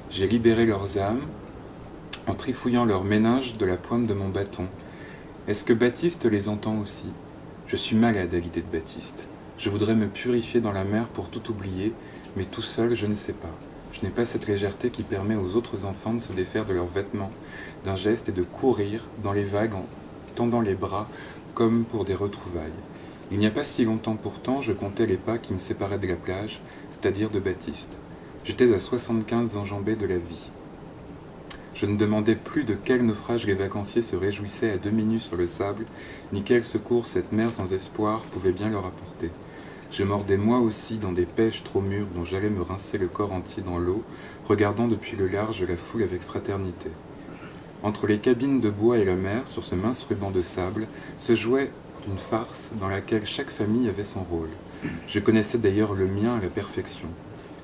J'ai libéré leurs âmes en trifouillant leurs méninges de la pointe de mon bâton. Est-ce que Baptiste les entend aussi? Je suis malade à l'idée de Baptiste. Je voudrais me purifier dans la mer pour tout oublier, mais tout seul, je ne sais pas. Je n'ai pas cette légèreté qui permet aux autres enfants de se défaire de leurs vêtements, d'un geste, et de courir dans les vagues en tendant les bras comme pour des retrouvailles. Il n'y a pas si longtemps pourtant, je comptais les pas qui me séparaient de la plage, c'est-à-dire de Baptiste. J'étais à 75 enjambées de la vie. Je ne demandais plus de quel naufrage les vacanciers se réjouissaient à demi nus sur le sable, ni quel secours cette mer sans espoir pouvait bien leur apporter. Je mordais moi aussi dans des pêches trop mûres dont j'allais me rincer le corps entier dans l'eau, regardant depuis le large la foule avec fraternité. Entre les cabines de bois et la mer, sur ce mince ruban de sable, se jouait une farce dans laquelle chaque famille avait son rôle. Je connaissais d'ailleurs le mien à la perfection.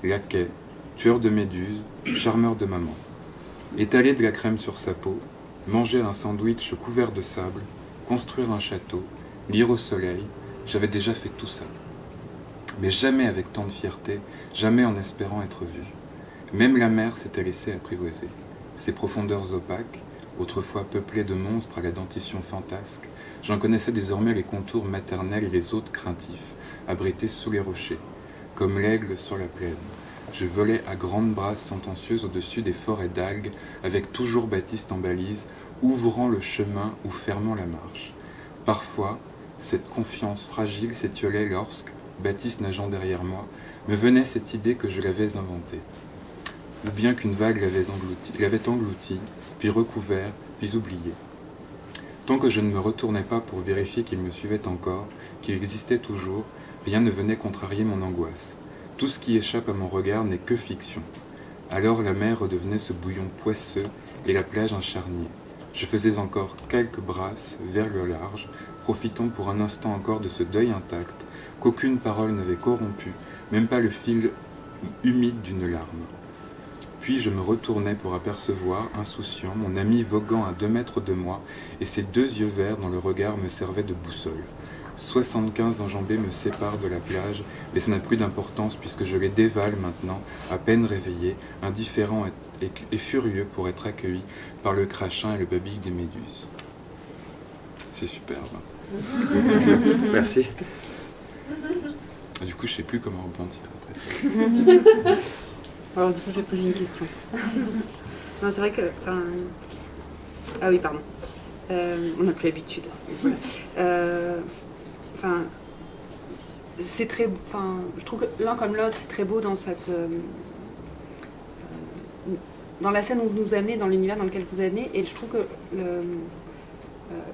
Laquais, tueur de méduses, charmeur de maman. Étaler de la crème sur sa peau, manger un sandwich couvert de sable, construire un château, lire au soleil, j'avais déjà fait tout ça. Mais jamais avec tant de fierté, jamais en espérant être vu. Même la mer s'était laissée apprivoiser. Ses profondeurs opaques, autrefois peuplées de monstres à la dentition fantasque, j'en connaissais désormais les contours maternels et les hôtes craintifs, abrités sous les rochers, comme l'aigle sur la plaine. Je volais à grandes brasses sentencieuses au-dessus des forêts d'algues, avec toujours Baptiste en balise, ouvrant le chemin ou fermant la marche. Parfois, cette confiance fragile s'étiolait lorsque, Baptiste nageant derrière moi, me venait cette idée que je l'avais inventée. Ou bien qu'une vague l'avait englouti, puis recouvert, puis oublié. Tant que je ne me retournais pas pour vérifier qu'il me suivait encore, qu'il existait toujours, rien ne venait contrarier mon angoisse. Tout ce qui échappe à mon regard n'est que fiction. Alors la mer redevenait ce bouillon poisseux et la plage un charnier. Je faisais encore quelques brasses vers le large, profitant pour un instant encore de ce deuil intact, qu'aucune parole n'avait corrompu, même pas le fil humide d'une larme. Puis je me retournais pour apercevoir, insouciant, mon ami voguant à 2 mètres de moi, et ses 2 yeux verts dont le regard me servait de boussole. 75 enjambées me séparent de la plage, mais ça n'a plus d'importance puisque je les dévale maintenant, à peine réveillé, indifférent et furieux pour être accueilli par le crachin et le babil des méduses. C'est superbe. Merci. Du coup, je ne sais plus comment rebondir après ça. Alors du coup, je vais poser une question. Non, c'est vrai que... Ah oui, pardon. On n'a plus l'habitude. Voilà. C'est très... je trouve que l'un comme l'autre, c'est très beau dans cette... dans la scène où vous nous amenez, dans l'univers dans lequel vous amenez, et je trouve que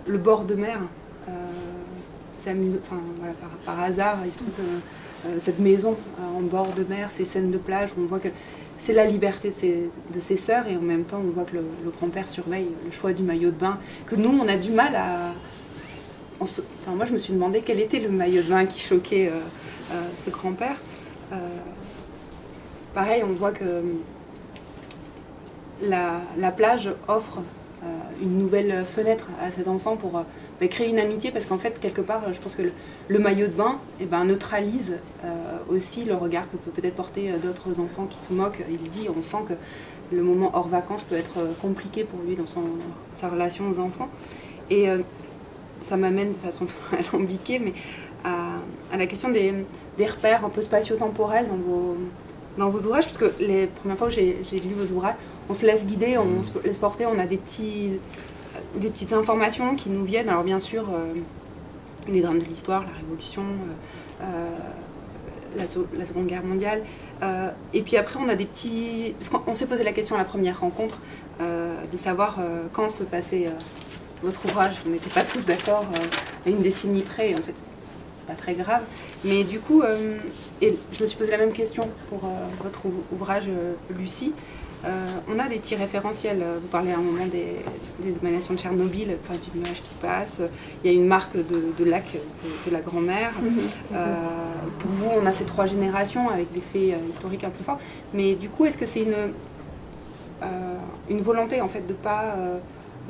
le bord de mer, voilà, par hasard, il se trouve que cette maison en bord de mer, ces scènes de plage, où on voit que c'est la liberté de ses sœurs, et en même temps on voit que le grand-père surveille le choix du maillot de bain, que nous on a du mal à... moi je me suis demandé quel était le maillot de bain qui choquait ce grand-père. Pareil, on voit que la plage offre une nouvelle fenêtre à cet enfant pour créer une amitié, parce qu'en fait, quelque part, je pense que le maillot de bain neutralise aussi le regard que peut peut-être porter d'autres enfants qui se moquent. Il dit, on sent que le moment hors vacances peut être compliqué pour lui dans sa relation aux enfants. Et ça m'amène de façon alambiquée, mais à la question des repères un peu spatio-temporels dans vos ouvrages, parce que les premières fois que j'ai lu vos ouvrages, on se laisse guider, on se laisse porter, on a des petites informations qui nous viennent. Alors bien sûr, les drames de l'histoire, la Révolution, la Seconde Guerre mondiale. Et puis après, on a des petits... Parce qu'on s'est posé la question à la première rencontre, de savoir quand se passait votre ouvrage. On n'était pas tous d'accord à une décennie près, en fait. C'est pas très grave. Mais du coup, et je me suis posé la même question pour votre ouvrage Lucie. On a des petits référentiels. Vous parlez à un moment des émanations de Tchernobyl, du nuage qui passe. Il y a une marque de lac de la grand-mère. Pour vous, on a ces 3 générations avec des faits historiques un peu forts. Mais du coup, est-ce que c'est une volonté en fait de pas...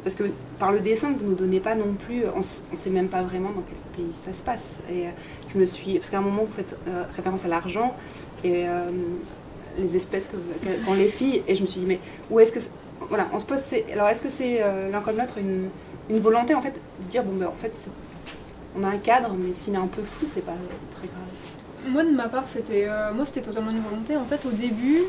parce que par le dessin, vous ne nous donnez pas non plus... On ne sait même pas vraiment dans quel pays ça se passe. Et parce qu'à un moment, vous faites référence à l'argent et... les espèces qu'ont les filles, et je me suis dit, mais où est-ce que... Voilà, on se pose... Alors, est-ce que c'est l'un comme l'autre une volonté, en fait, de dire, en fait, on a un cadre, mais s'il est un peu flou, c'est pas très grave. Moi, de ma part, c'était totalement une volonté. En fait, au début,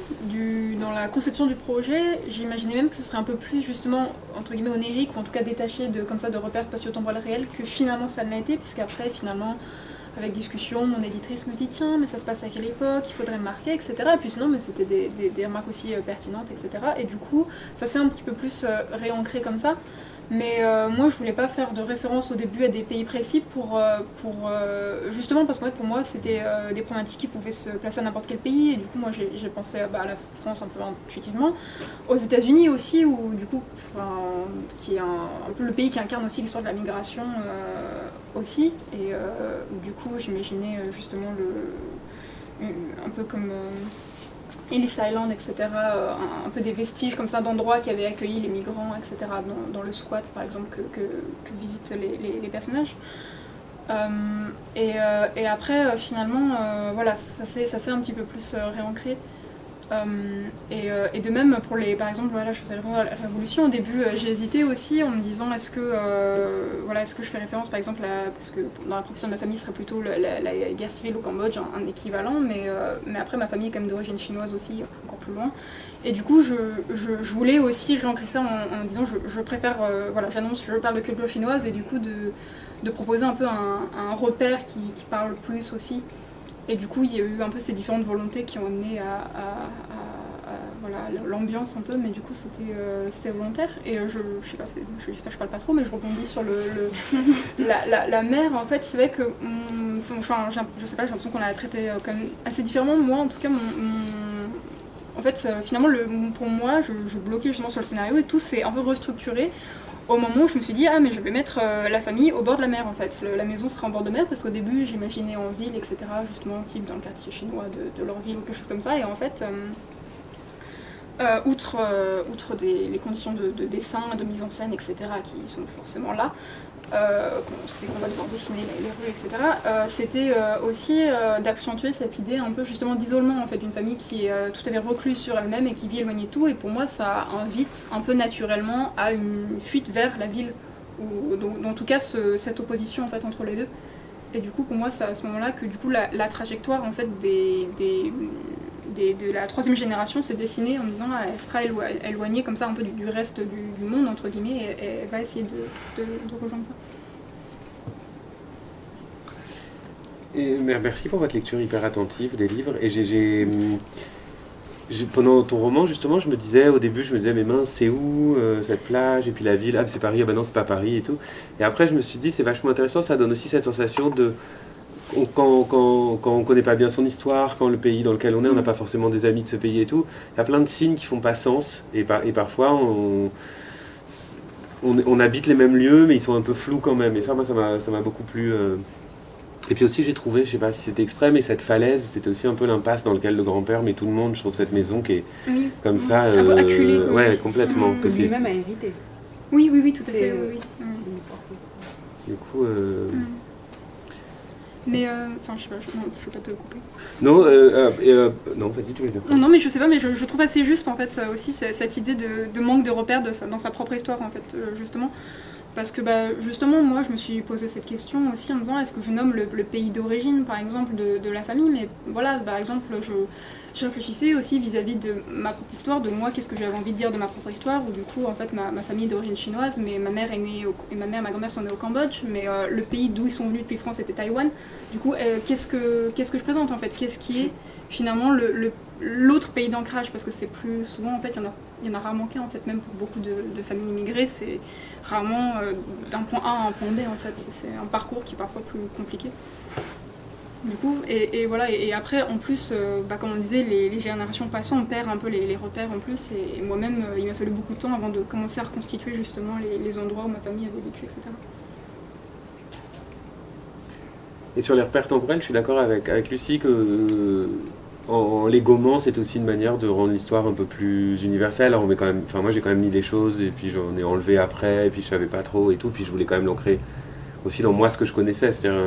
dans la conception du projet, j'imaginais même que ce serait un peu plus, justement, entre guillemets, onérique, ou en tout cas détaché comme ça, de repères spatio-temporels réels, que finalement ça ne l'a été, puisqu'après, finalement, avec discussion, mon éditrice me dit tiens, mais ça se passe à quelle époque, il faudrait le marquer, etc. Et puis sinon, mais c'était des remarques aussi pertinentes, etc. Et du coup, ça s'est un petit peu plus réancré comme ça. Mais moi, je voulais pas faire de référence au début à des pays précis justement parce qu'en fait, pour moi, c'était des problématiques qui pouvaient se placer à n'importe quel pays. Et du coup, moi, j'ai pensé à la France un peu intuitivement, aux États-Unis aussi, où du coup, qui est un peu le pays qui incarne aussi l'histoire de la migration aussi. Et où du coup, j'imaginais justement un peu comme Ellis Island, etc., un peu des vestiges comme ça d'endroits qui avaient accueilli les migrants, etc., dans le squat par exemple que visitent les personnages. Et après, finalement, voilà, ça s'est un petit peu plus réancré. Et de même, par exemple, voilà, je faisais répondre à la Révolution. Au début, j'ai hésité aussi en me disant est-ce que je fais référence par exemple parce que dans la profession de ma famille, ce serait plutôt la guerre civile au Cambodge, un équivalent, mais après, ma famille est quand même d'origine chinoise aussi, encore plus loin. Et du coup, je voulais aussi réancrer ça en disant je préfère, j'annonce, je parle de culture chinoise, et du coup, de proposer un peu un repère qui parle plus aussi. Et du coup, il y a eu un peu ces différentes volontés qui ont amené à l'ambiance un peu, mais du coup, c'était volontaire. Et je sais pas, j'espère que je parle pas trop, mais je rebondis sur la mer. En fait, c'est vrai que, je sais pas, j'ai l'impression qu'on l'a traité quand même assez différemment. Moi, en tout cas, en fait, finalement, pour moi, je bloquais justement sur le scénario et tout s'est un peu restructuré. Au moment où je me suis dit, ah mais je vais mettre la famille au bord de la mer en fait. La maison sera en bord de mer parce qu'au début j'imaginais en ville, etc. Justement, type dans le quartier chinois de leur ville ou quelque chose comme ça. Et en fait, outre les conditions de dessin, de mise en scène, etc. qui sont forcément là, qu'on va devoir dessiner les rues, etc. C'était aussi d'accentuer cette idée un peu justement d'isolement en fait, d'une famille qui est tout à fait recluse sur elle-même et qui vit éloignée de tout. Et pour moi, ça invite un peu naturellement à une fuite vers la ville, ou en tout cas cette opposition en fait entre les deux. Et du coup, pour moi, c'est à ce moment-là que du coup la trajectoire en fait de la troisième génération s'est dessinée en me disant elle sera éloignée comme ça un peu du reste du monde entre guillemets, et elle va essayer de rejoindre ça. Merci pour votre lecture hyper attentive des livres. Et pendant ton roman, justement, au début, je me disais, mais mince, c'est où cette plage? Et puis la ville, ah, c'est Paris, ah ben non, c'est pas Paris et tout. Et après, je me suis dit, c'est vachement intéressant, ça donne aussi cette sensation de. Quand on ne connaît pas bien son histoire, quand le pays dans lequel on est, on n'a pas forcément des amis de ce pays et tout, il y a plein de signes qui font pas sens. Et parfois, on habite les mêmes lieux, mais ils sont un peu flous quand même. Et ça, moi, ça m'a beaucoup plu. Et puis aussi, j'ai trouvé, je sais pas si c'était exprès, mais cette falaise, c'était aussi un peu l'impasse dans laquelle le grand-père met tout le monde. Je trouve cette maison qui est comme ça, acculée. Ouais, complètement. Que Lui-même a hérité. Oui, tout à fait. Oui. Du coup. Mais, je sais pas, je veux pas te couper. Non, non, vas-y, tu veux dire. Non, mais je sais pas, mais je trouve assez juste en fait aussi cette idée de manque de repères dans sa propre histoire en fait, justement. Parce que justement, moi je me suis posé cette question aussi en me disant est-ce que je nomme le pays d'origine par exemple de la famille, mais voilà, par exemple, je réfléchissais aussi vis-à-vis de ma propre histoire, de moi, qu'est-ce que j'avais envie de dire de ma propre histoire, où du coup, en fait, ma famille est d'origine chinoise, mais ma mère est née, et ma grand-mère sont nées au Cambodge, mais le pays d'où ils sont venus depuis France, c'était Taïwan. Du coup, qu'est-ce que je présente, en fait? Qu'est-ce qui est, finalement, l'autre pays d'ancrage? Parce que c'est plus souvent, en fait, il y en a rarement qu'un, en fait, même pour beaucoup de familles immigrées, c'est rarement d'un point A à un point B, en fait. C'est un parcours qui est parfois plus compliqué. Du coup, et voilà, et après, en plus, comme on disait, les générations passant, on perd un peu les repères en plus, et moi-même, il m'a fallu beaucoup de temps avant de commencer à reconstituer justement les endroits où ma famille avait vécu, etc. Et sur les repères temporels, je suis d'accord avec Lucie que en les gommant, c'est aussi une manière de rendre l'histoire un peu plus universelle. Alors moi j'ai quand même mis des choses, et puis j'en ai enlevé après, et puis je savais pas trop et tout, puis je voulais quand même l'ancrer aussi dans moi ce que je connaissais, c'est-à-dire,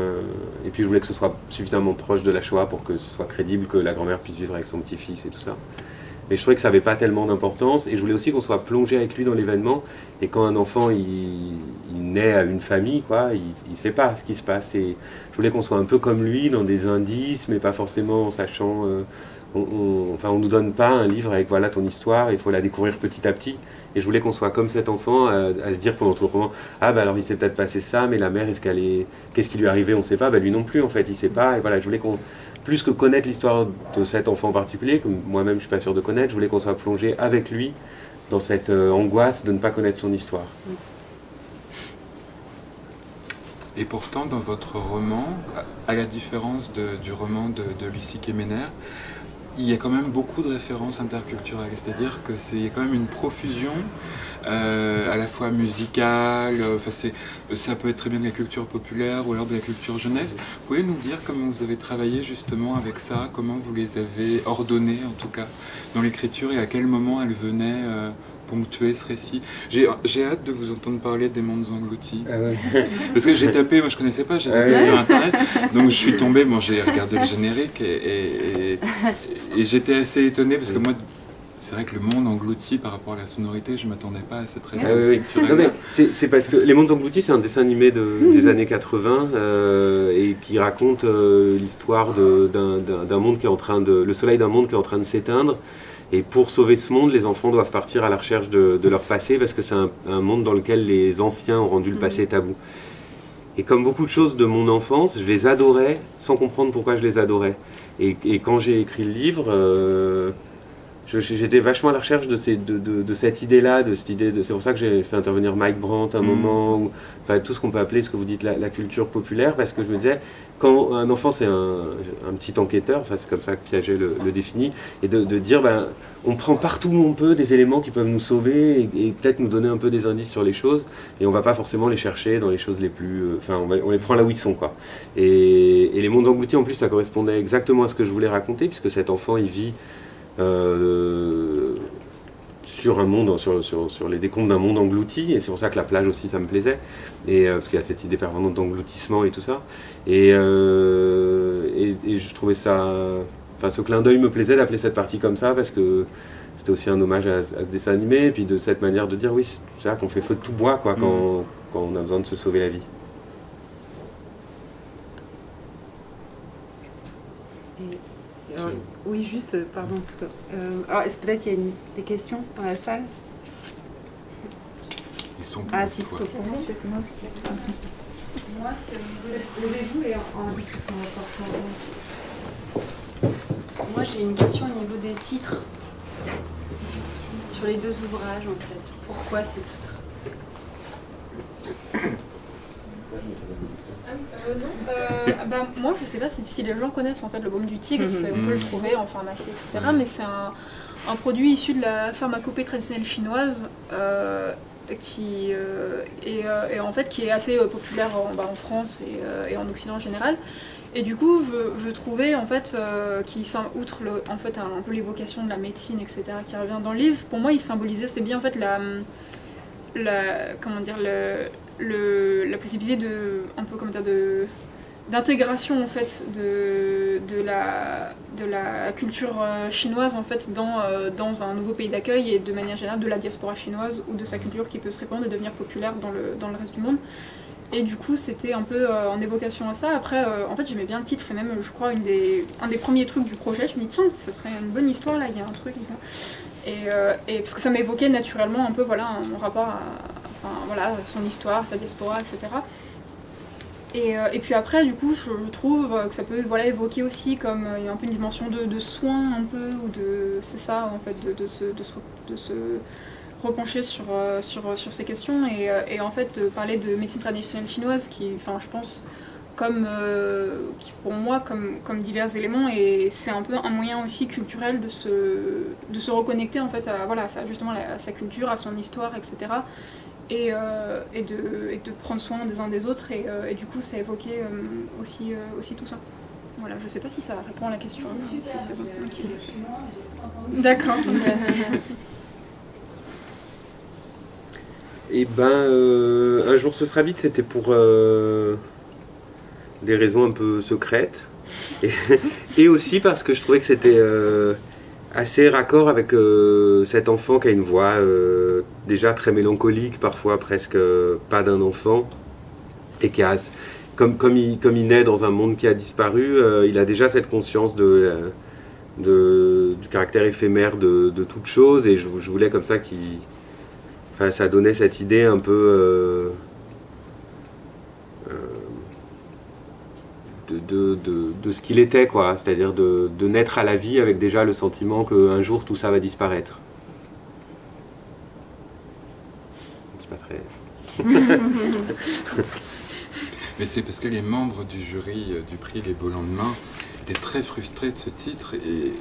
et puis je voulais que ce soit suffisamment proche de la Shoah pour que ce soit crédible, que la grand-mère puisse vivre avec son petit-fils et tout ça. mais je trouvais que ça n'avait pas tellement d'importance, et je voulais aussi qu'on soit plongé avec lui dans l'événement, et quand un enfant il naît à une famille, quoi, il sait pas ce qui se passe, et je voulais qu'on soit un peu comme lui, dans des indices, mais pas forcément en sachant... on nous donne pas un livre avec voilà ton histoire, il faut la découvrir petit à petit. Et je voulais qu'on soit comme cet enfant, à se dire pendant tout le roman, ah bah alors il s'est peut-être passé ça, mais la mère, qu'est-ce qui lui est arrivé, on ne sait pas, bah lui non plus en fait, il ne sait pas. Et voilà, je voulais plus que connaître l'histoire de cet enfant en particulier, que moi-même je ne suis pas sûr de connaître, je voulais qu'on soit plongé avec lui dans cette angoisse de ne pas connaître son histoire. Et pourtant, dans votre roman, à la différence du roman de Lucie Quéméner, il y a quand même beaucoup de références interculturelles, c'est-à-dire que c'est quand même une profusion à la fois musicale, ça peut être très bien de la culture populaire ou alors de la culture jeunesse. Vous pouvez nous dire comment vous avez travaillé justement avec ça, comment vous les avez ordonnées en tout cas dans l'écriture et à quel moment elles venaient ponctuer ce récit. J'ai hâte de vous entendre parler des mondes engloutis. Ah ouais. Parce que j'ai tapé, moi je connaissais pas, j'ai tapé sur internet, donc je suis tombé, j'ai regardé le générique et j'étais assez étonné parce que moi, c'est vrai que le monde englouti par rapport à la sonorité, je ne m'attendais pas à cette référence culturelle. C'est parce que Les Mondes Engloutis, c'est un dessin animé des années 80 et qui raconte l'histoire d'un monde qui est en train le soleil d'un monde qui est en train de s'éteindre. Et pour sauver ce monde, les enfants doivent partir à la recherche de leur passé parce que c'est un monde dans lequel les anciens ont rendu le passé tabou. Et comme beaucoup de choses de mon enfance, je les adorais sans comprendre pourquoi je les adorais. Et quand j'ai écrit le livre, j'étais vachement à la recherche de cette idée-là, c'est pour ça que j'ai fait intervenir Mike Brandt à un moment, enfin tout ce qu'on peut appeler, ce que vous dites, la culture populaire, parce que je me disais, quand un enfant c'est un petit enquêteur, enfin c'est comme ça que Piaget le définit, et de dire, on prend partout où on peut des éléments qui peuvent nous sauver et peut-être nous donner un peu des indices sur les choses, et on va pas forcément les chercher dans les choses les plus... on les prend là où ils sont, quoi. Et Les Mondes Engloutis, en plus, ça correspondait exactement à ce que je voulais raconter, puisque cet enfant, il vit sur un monde, sur les décombres d'un monde englouti, et c'est pour ça que la plage aussi ça me plaisait, et parce qu'il y a cette idée permanente d'engloutissement et tout ça, et je trouvais ça, ce clin d'œil me plaisait d'appeler cette partie comme ça, parce que c'était aussi un hommage à ce dessin animé, et puis de cette manière de dire oui, c'est ça qu'on fait feu de tout bois, quoi, quand on a besoin de se sauver la vie. Oui, juste, pardon. Alors, est-ce peut-être qu'il y a des questions dans la salle? Ils sont Ah, si, toi. plutôt pour moi. Moi, c'est levez-vous et en discussion. Moi, j'ai une question au niveau des titres. Sur les deux ouvrages, en fait. Pourquoi ces titres? Moi je sais pas si les gens connaissent en fait le baume du tigre, on peut le trouver en pharmacie, etc. Mais c'est un produit issu de la pharmacopée traditionnelle chinoise qui est assez populaire en France et en Occident en général. Et du coup, je trouvais en fait outre un peu l'évocation de la médecine, etc., qui revient dans le livre, pour moi il symbolisait assez bien en fait la possibilité d'intégration en fait de la culture chinoise en fait dans un nouveau pays d'accueil et de manière générale de la diaspora chinoise ou de sa culture qui peut se répandre et devenir populaire dans le reste du monde. Et du coup c'était un peu en évocation à ça. Après en fait j'aimais bien le titre, c'est même je crois un des premiers trucs du projet. Je me dis tiens, ça ferait une bonne histoire là, il y a un truc. Et parce que ça m'évoquait naturellement un peu mon rapport à son histoire, sa diaspora, etc. Et puis après, du coup, je trouve que ça peut évoquer aussi comme il y a un peu une dimension de soin, un peu, ou c'est ça, en fait, de se repencher sur ces questions, et en fait, de parler de médecine traditionnelle chinoise, qui, je pense, qui pour moi, comme divers éléments, et c'est un peu un moyen aussi culturel de se reconnecter, en fait, à sa culture, à son histoire, etc., et de prendre soin des uns des autres, et du coup ça évoquait aussi tout ça. Voilà, je sais pas si ça répond à la question. Si c'est bon. Okay. D'accord. Et un jour ce sera vite, c'était pour des raisons un peu secrètes, et aussi parce que je trouvais que c'était assez raccord avec cet enfant qui a une voix déjà très mélancolique, parfois presque pas d'un enfant, et qui a, comme il naît dans un monde qui a disparu, il a déjà cette conscience du caractère éphémère de toute chose, et je voulais comme ça ça donnait cette idée un peu de ce qu'il était, quoi. C'est-à-dire de naître à la vie avec déjà le sentiment qu'un jour tout ça va disparaître. C'est pas très... Mais c'est parce que les membres du jury du prix Les Beaux Lendemains étaient très frustrés de ce titre et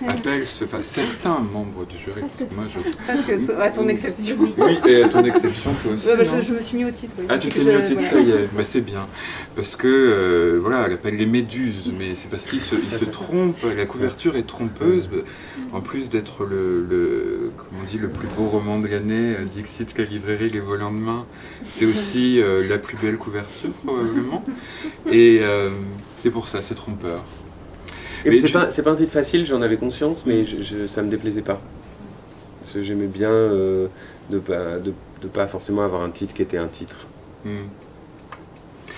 appellent certains membres du jury. Parce que à ton exception. Oui, et à ton exception, toi aussi. Ouais, je me suis mis au titre. Oui. Ah, tu t'es mis au titre, ça y est, bah, c'est bien. Parce que, voilà, elle appelle les méduses, mais c'est parce qu'ils se trompent, la couverture est trompeuse. En plus d'être comment on dit, le plus beau roman de l'année, Dixit qu'a librairie Les Beaux Lendemains, c'est aussi la plus belle couverture, probablement. Et c'est pour ça, c'est trompeur. Et c'est pas un titre facile, j'en avais conscience, mais ça me déplaisait pas. Parce que j'aimais bien de pas forcément avoir un titre qui était un titre.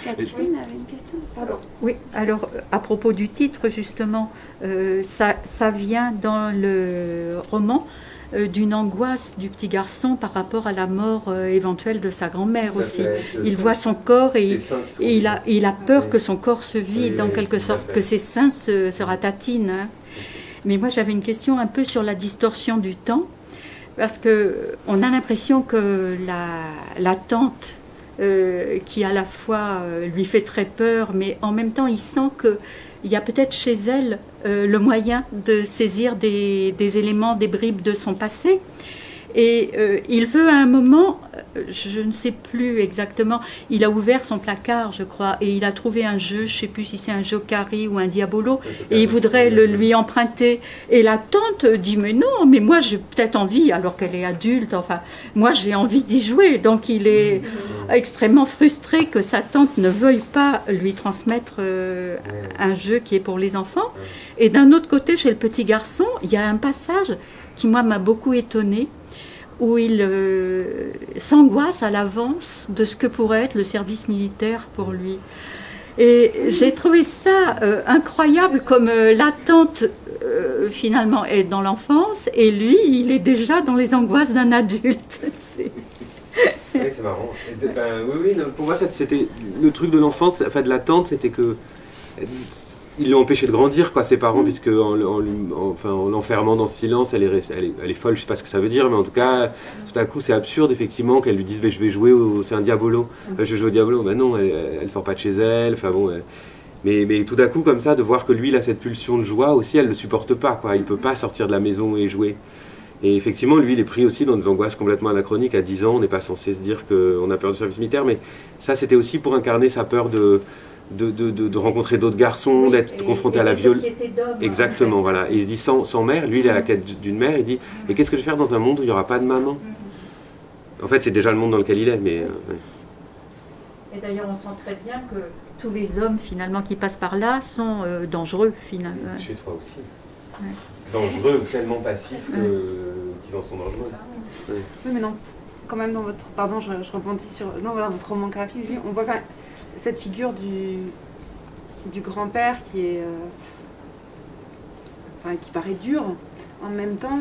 Catherine avait une question. Pardon. Oui, alors à propos du titre, justement, ça vient dans le roman d'une angoisse du petit garçon par rapport à la mort éventuelle de sa grand-mère aussi. Il voit son corps et il a peur que son corps se vide en quelque sorte, que ses seins se ratatinent. Hein. Mais moi j'avais une question un peu sur la distorsion du temps, parce qu'on a l'impression que la tante, qui à la fois lui fait très peur, mais en même temps il sent qu'il y a peut-être chez elle le moyen de saisir des éléments, des bribes de son passé. Et il veut à un moment, je ne sais plus exactement, il a ouvert son placard, je crois, et il a trouvé un jeu, je ne sais plus si c'est un Jokari ou un Diabolo, et il voudrait le lui emprunter. Et la tante dit, mais non, mais moi j'ai peut-être envie, alors qu'elle est adulte, enfin, moi j'ai envie d'y jouer. Donc il est extrêmement frustré que sa tante ne veuille pas lui transmettre un jeu qui est pour les enfants. Et d'un autre côté, chez le petit garçon, il y a un passage qui, moi, m'a beaucoup étonnée, où il s'angoisse à l'avance de ce que pourrait être le service militaire pour lui. Et j'ai trouvé ça incroyable, comme l'attente finalement est dans l'enfance, et lui, il est déjà dans les angoisses d'un adulte. Oui, c'est marrant. Oui, pour moi, c'était le truc de l'enfance, enfin de l'attente, c'était que ils l'ont empêché de grandir, quoi, ses parents, puisque en l'enfermant dans ce silence, elle est folle, je sais pas ce que ça veut dire, mais en tout cas, tout à coup, c'est absurde, effectivement, qu'elle lui dise, je vais jouer c'est un Diabolo, je vais jouer au Diabolo. Ben non, elle sort pas de chez elle, enfin bon. Mais tout à coup, comme ça, de voir que lui, il a cette pulsion de joie aussi, elle le supporte pas, quoi, il peut pas sortir de la maison et jouer. Et effectivement, lui, il est pris aussi dans des angoisses complètement anachroniques. À 10 ans, on n'est pas censé se dire qu'on a peur du service militaire, mais ça, c'était aussi pour incarner sa peur de rencontrer d'autres garçons, d'être confronté à la violence. Exactement, voilà. Et il se dit sans mère, lui il est à la quête d'une mère, il dit mais qu'est-ce que je vais faire dans un monde où il n'y aura pas de maman? En fait, c'est déjà le monde dans lequel il est, mais... Et d'ailleurs, on sent très bien que tous les hommes finalement qui passent par là sont dangereux finalement. Chez toi aussi. Ouais. Dangereux, tellement passifs qu'ils en sont dangereux. Oui, mais non, quand même dans votre... Pardon, je rebondis sur... Non, dans votre roman graphique, on voit quand même cette figure du grand-père qui est qui paraît dur. En même temps,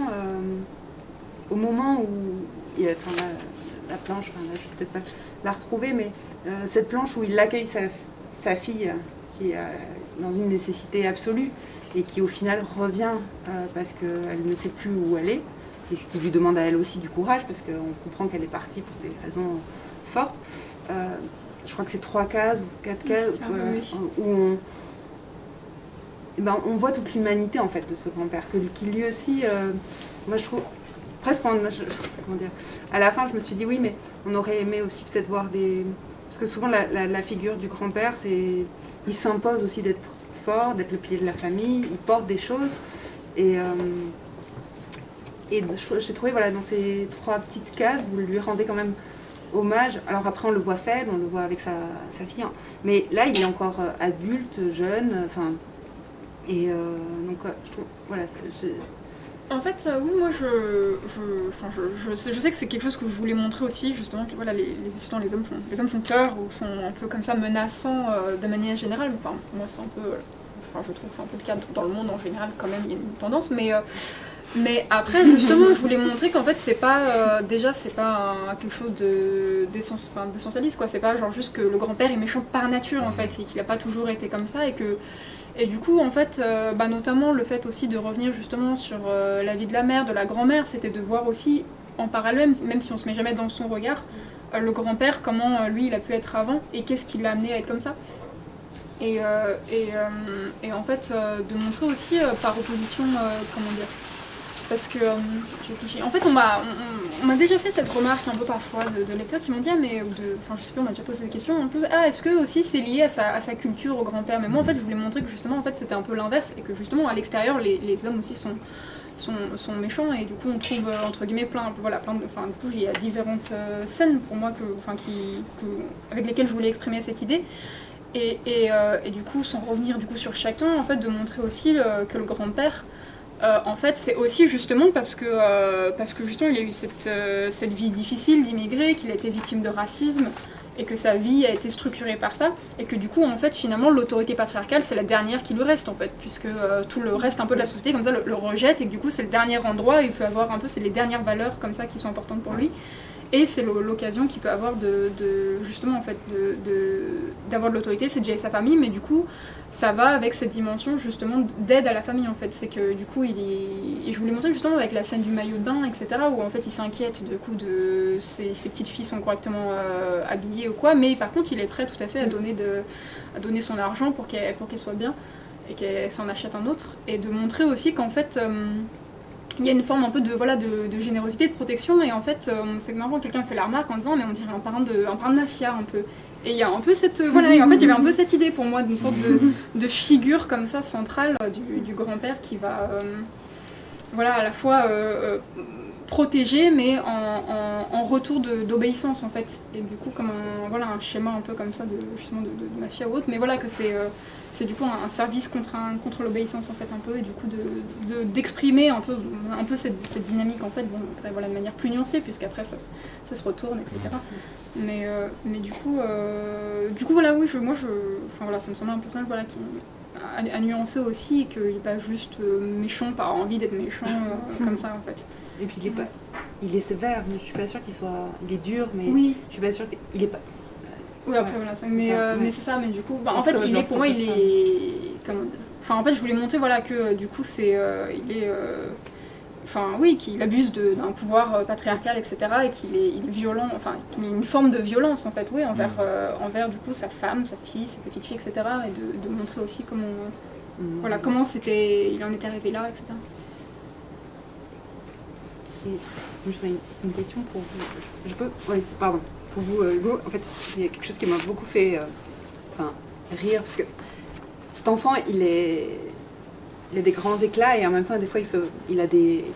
au moment où il y a la planche, là, je vais peut-être pas la retrouver, mais cette planche où il accueille sa fille qui est dans une nécessité absolue et qui au final revient parce qu'elle ne sait plus où elle est, et ce qui lui demande à elle aussi du courage parce qu'on comprend qu'elle est partie pour des raisons fortes. Je crois que c'est 3 cases ou 4 cases où on voit toute l'humanité en fait de ce grand-père, qui lui aussi, moi je trouve, presque, comment dire, à la fin je me suis dit oui, mais on aurait aimé aussi peut-être voir parce que souvent la figure du grand-père, il s'impose aussi d'être fort, d'être le pilier de la famille, il porte des choses, et j'ai trouvé voilà, dans ces 3 petites cases, vous lui rendez quand même hommage. Alors après on le voit faible, on le voit avec sa fille, hein. Mais là il est encore adulte, jeune, enfin, et donc je trouve, voilà, En fait, oui, moi je sais que c'est quelque chose que je voulais montrer aussi, justement, que voilà, justement, les hommes font peur ou sont un peu comme ça menaçants de manière générale. Enfin, moi c'est un peu, je trouve que c'est un peu le cas dans le monde en général quand même, il y a une tendance, mais après justement je voulais montrer qu'en fait c'est pas, déjà c'est pas quelque chose d'essentialiste quoi, c'est pas genre juste que le grand-père est méchant par nature en fait, et qu'il a pas toujours été comme ça et du coup, en fait, notamment le fait aussi de revenir justement sur la vie de la mère, de la grand-mère, c'était de voir aussi en parallèle, même si on se met jamais dans son regard, le grand-père, comment lui il a pu être avant et qu'est-ce qui l'a amené à être comme ça. Et en fait, de montrer aussi par opposition, comment dire, parce que je réfléchis. En fait, on m'a déjà fait cette remarque un peu parfois de lecteurs qui m'ont dit, je sais plus, on m'a déjà posé cette question un peu, est-ce que aussi c'est lié à sa culture, au grand-père? Mais moi en fait, je voulais montrer que justement, en fait, c'était un peu l'inverse et que justement à l'extérieur, les hommes aussi sont méchants et du coup on trouve entre guillemets plein de, du coup il y a différentes scènes pour moi avec lesquelles je voulais exprimer cette idée. Et du coup, sans revenir du coup sur chacun, en fait, de montrer aussi que le grand-père, en fait, c'est aussi justement parce que justement, il a eu cette vie difficile d'immigré, qu'il a été victime de racisme, et que sa vie a été structurée par ça, et que du coup, en fait, finalement, l'autorité patriarcale, c'est la dernière qui lui reste, en fait, puisque tout le reste un peu de la société, comme ça, le rejette, et que du coup, c'est le dernier endroit où il peut avoir un peu, c'est les dernières valeurs comme ça qui sont importantes pour lui. Et c'est l'occasion qu'il peut avoir justement en fait d'avoir de l'autorité, c'est déjà sa famille, mais du coup ça va avec cette dimension justement d'aide à la famille en fait. C'est que du coup et je voulais montrer justement avec la scène du maillot de bain, etc. où en fait il s'inquiète du coup de ses petites filles sont correctement habillées ou quoi, mais par contre il est prêt tout à fait à donner son argent pour qu'elle soit bien et qu'elle s'en achète un autre, et de montrer aussi qu'en fait il y a une forme un peu de générosité, de protection, et en fait, c'est marrant, quelqu'un fait la remarque en disant mais on dirait un parrain de mafia un peu. Et il y a un peu cette, et en fait, il y avait un peu cette idée pour moi d'une sorte de figure comme ça centrale du grand-père qui va, à la fois protéger, mais en retour d'obéissance en fait. Et du coup, comme un schéma un peu comme ça de mafia ou autre, mais voilà que c'est du coup un service contre l'obéissance en fait un peu, et du coup d'exprimer un peu cette dynamique en fait, de manière plus nuancée, puisqu'après ça se retourne, etc. Mais du coup voilà, oui, ça me semble un personnage qui à nuancer aussi, et qu'il n'est pas juste méchant par envie d'être méchant comme ça en fait. Et puis il est sévère, mais je suis pas sûre il est dur, mais oui. Je suis pas sûre qu'il est pas. Oui, après voilà, mais c'est ça, mais du coup, en fait, pour moi, il est, comment dire, en fait, je voulais montrer, que du coup, qu'il abuse d'un pouvoir patriarcal, etc., et qu'il est violent, qu'il a une forme de violence, en fait, envers du coup sa femme, sa fille, ses petites filles, etc., et de montrer aussi comment, comment il en était arrivé là, etc. Et j'aurais une question pour vous. Je peux? Oui, pardon. Pour vous, Hugo, en fait, il y a quelque chose qui m'a beaucoup fait rire, parce que cet enfant, il a des grands éclats, et en même temps, des fois, il a des...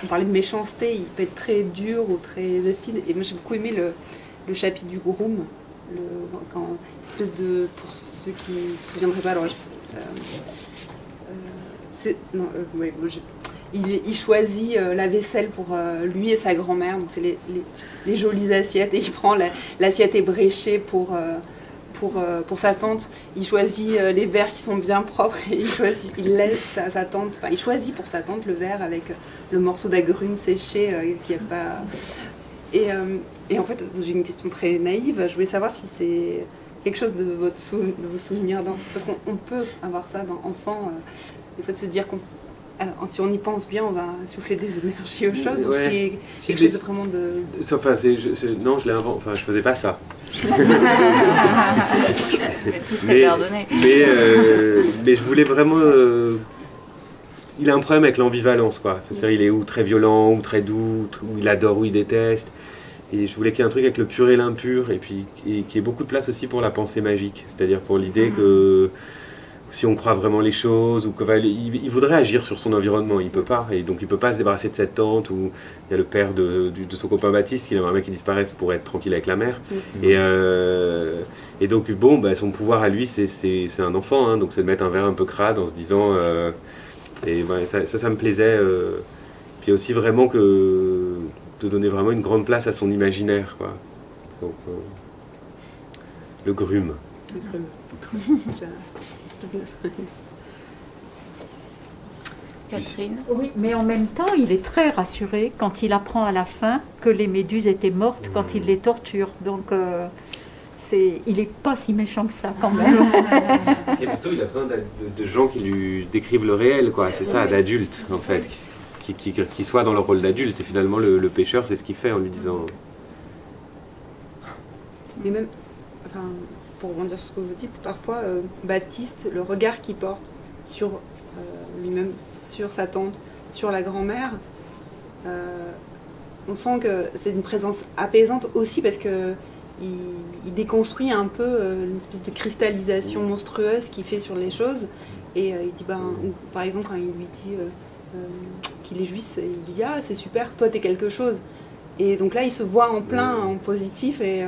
On parlait de méchanceté, il peut être très dur ou très acide, et moi, j'ai beaucoup aimé le chapitre du groom, espèce de... Pour ceux qui ne se souviendraient pas, alors... Il choisit la vaisselle pour lui et sa grand-mère, donc c'est les jolies assiettes, et il prend l'assiette ébréchée pour sa tante. Il choisit les verres qui sont bien propres, et il laisse sa tante, il choisit pour sa tante le verre avec le morceau d'agrumes séché qui a pas. Et en fait, j'ai une question très naïve. Je voulais savoir si c'est quelque chose de vos souvenirs d'enfant, parce qu'on peut avoir ça dans enfant, des fois de se dire qu'on... Alors, si on y pense bien, on va souffler des énergies aux choses, ou c'est quelque chose de vraiment de... Non, je l'ai inventé, je faisais pas ça. Tout serait pardonné. Mais je voulais vraiment... Il a un problème avec l'ambivalence, quoi. C'est-à-dire, il est ou très violent, ou très doux, ou il adore, ou il déteste. Et je voulais qu'il y ait un truc avec le pur et l'impur, et puis qu'il y ait beaucoup de place aussi pour la pensée magique. C'est-à-dire pour l'idée que... si on croit vraiment les choses, ou il voudrait agir sur son environnement, il peut pas, et donc il peut pas se débarrasser de cette tante, où il y a le père de son copain Baptiste qui aimerait bien qu'il disparaisse pour être tranquille avec la mère, et donc son pouvoir à lui c'est un enfant, donc c'est de mettre un verre un peu crade en se disant, ça me plaisait, Puis aussi vraiment de donner vraiment une grande place à son imaginaire, quoi. Donc, le grume. Le grume. Catherine. Oui, mais en même temps, il est très rassuré quand il apprend à la fin que les méduses étaient mortes quand il les torture. Donc, il n'est pas si méchant que ça, quand même. Et plutôt, il a besoin de gens qui lui décrivent le réel, quoi. C'est ça, d'adultes, en fait, qui soient dans le rôle d'adulte. Et finalement, le pêcheur, c'est ce qu'il fait en lui disant... Mais même, enfin, pour rebondir sur ce que vous dites, parfois, Baptiste, le regard qu'il porte sur lui-même, sur sa tante, sur la grand-mère, on sent que c'est une présence apaisante aussi parce que il déconstruit un peu une espèce de cristallisation monstrueuse qu'il fait sur les choses. Et il dit, ou, par exemple, quand il lui dit qu'il est juif, il lui dit, ah, c'est super, toi t'es quelque chose. Et donc là, il se voit en plein, en positif. Et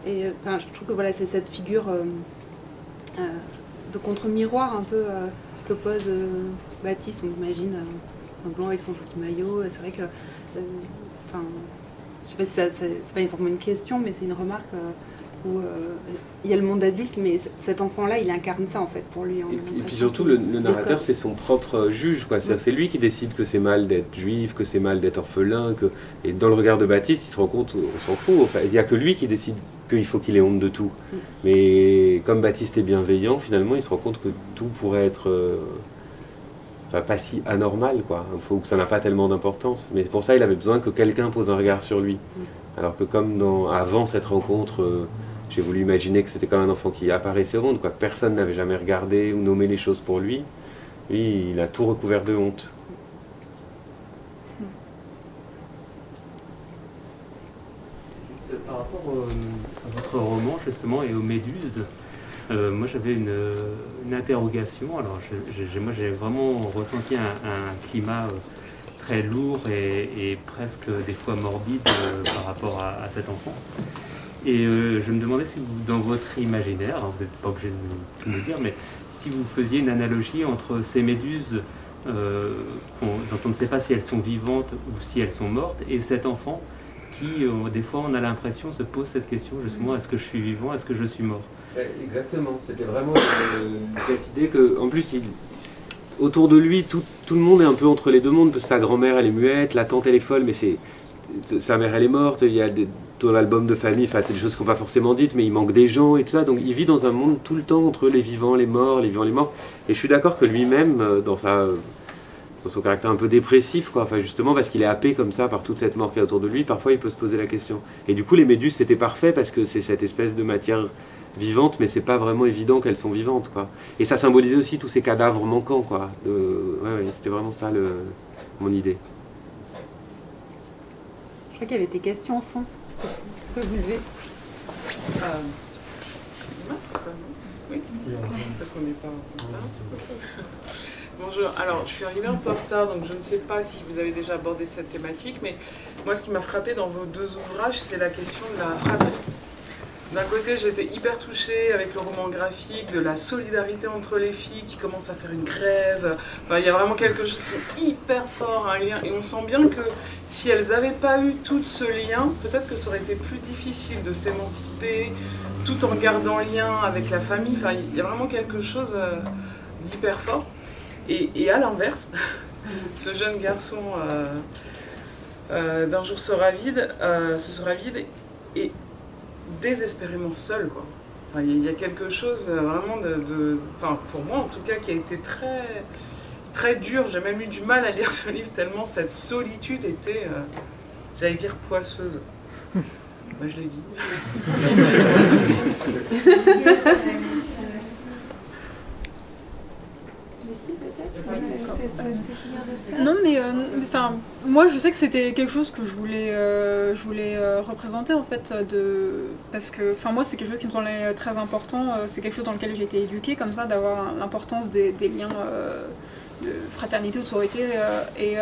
je trouve que voilà, c'est cette figure de contre-miroir un peu que pose Baptiste. On imagine un blanc avec son joli maillot. C'est vrai que, je sais pas si c'est pas vraiment une question, mais c'est une remarque où il y a le monde adulte, mais cet enfant-là, il incarne ça en fait pour lui. Et puis surtout, le narrateur, c'est son propre juge, quoi. C'est lui qui décide que c'est mal d'être juif, que c'est mal d'être orphelin. Et dans le regard de Baptiste, il se rend compte, on s'en fout. Enfin, il n'y a que lui qui décide qu'il faut qu'il ait honte de tout. Mais comme Baptiste est bienveillant, finalement, il se rend compte que tout pourrait être pas si anormal, quoi. Il faut que ça n'a pas tellement d'importance. Mais pour ça, il avait besoin que quelqu'un pose un regard sur lui. Alors que comme avant cette rencontre, j'ai voulu imaginer que c'était comme un enfant qui apparaissait au monde, quoi. Personne n'avait jamais regardé ou nommé les choses pour lui. Lui, il a tout recouvert de honte. Par rapport à votre roman, justement, et aux méduses, moi j'avais une interrogation. Alors moi j'ai vraiment ressenti un climat très lourd et presque des fois morbide par rapport à cet enfant. Et je me demandais si vous, dans votre imaginaire, alors vous n'êtes pas obligé de tout me dire, mais si vous faisiez une analogie entre ces méduses dont on ne sait pas si elles sont vivantes ou si elles sont mortes, et cet enfant qui, des fois, on a l'impression, se pose cette question, justement, est-ce que je suis vivant, est-ce que je suis mort? Exactement, c'était vraiment cette idée que, en plus, autour de lui, tout le monde est un peu entre les deux mondes, parce que sa grand-mère, elle est muette, la tante, elle est folle, mais sa mère, elle est morte, il y a dans l'album de famille, c'est des choses qu'on n'a pas forcément dites, mais il manque des gens et tout ça, donc il vit dans un monde tout le temps entre les vivants, les morts, les vivants, les morts, et je suis d'accord que lui-même, dans son caractère un peu dépressif, quoi. Enfin, justement parce qu'il est happé comme ça par toute cette mort qu'il y a autour de lui, parfois il peut se poser la question. Et du coup, les méduses, c'était parfait parce que c'est cette espèce de matière vivante, mais c'est pas vraiment évident qu'elles sont vivantes, quoi. Et ça symbolisait aussi tous ces cadavres manquants, quoi. C'était vraiment ça mon idée. Je crois qu'il y avait tes questions au fond. Tu peux vous lever. Oui, parce qu'on n'est pas en retard. Bonjour, alors je suis arrivée un peu en retard, donc je ne sais pas si vous avez déjà abordé cette thématique, mais moi ce qui m'a frappé dans vos deux ouvrages, c'est la question de la fratrie. D'un côté, j'étais hyper touchée avec le roman graphique, de la solidarité entre les filles qui commencent à faire une grève. Enfin, il y a vraiment quelque chose qui sont hyper fort, un lien, et on sent bien que si elles n'avaient pas eu tout ce lien, peut-être que ça aurait été plus difficile de s'émanciper, tout en gardant lien avec la famille. Enfin, il y a vraiment quelque chose d'hyper fort. Et à l'inverse, ce jeune garçon d'un jour sera vide et désespérément seul, quoi. Enfin, il y a quelque chose vraiment enfin, pour moi en tout cas, qui a été très, très dur. J'ai même eu du mal à lire ce livre tellement cette solitude était, j'allais dire, poisseuse. Moi je l'ai dit. Non, mais enfin, moi je sais que c'était quelque chose que je voulais représenter en fait, parce que enfin, moi c'est quelque chose qui me semblait très important, c'est quelque chose dans lequel j'ai été éduquée comme ça, d'avoir l'importance des liens de fraternité ou de sororité, et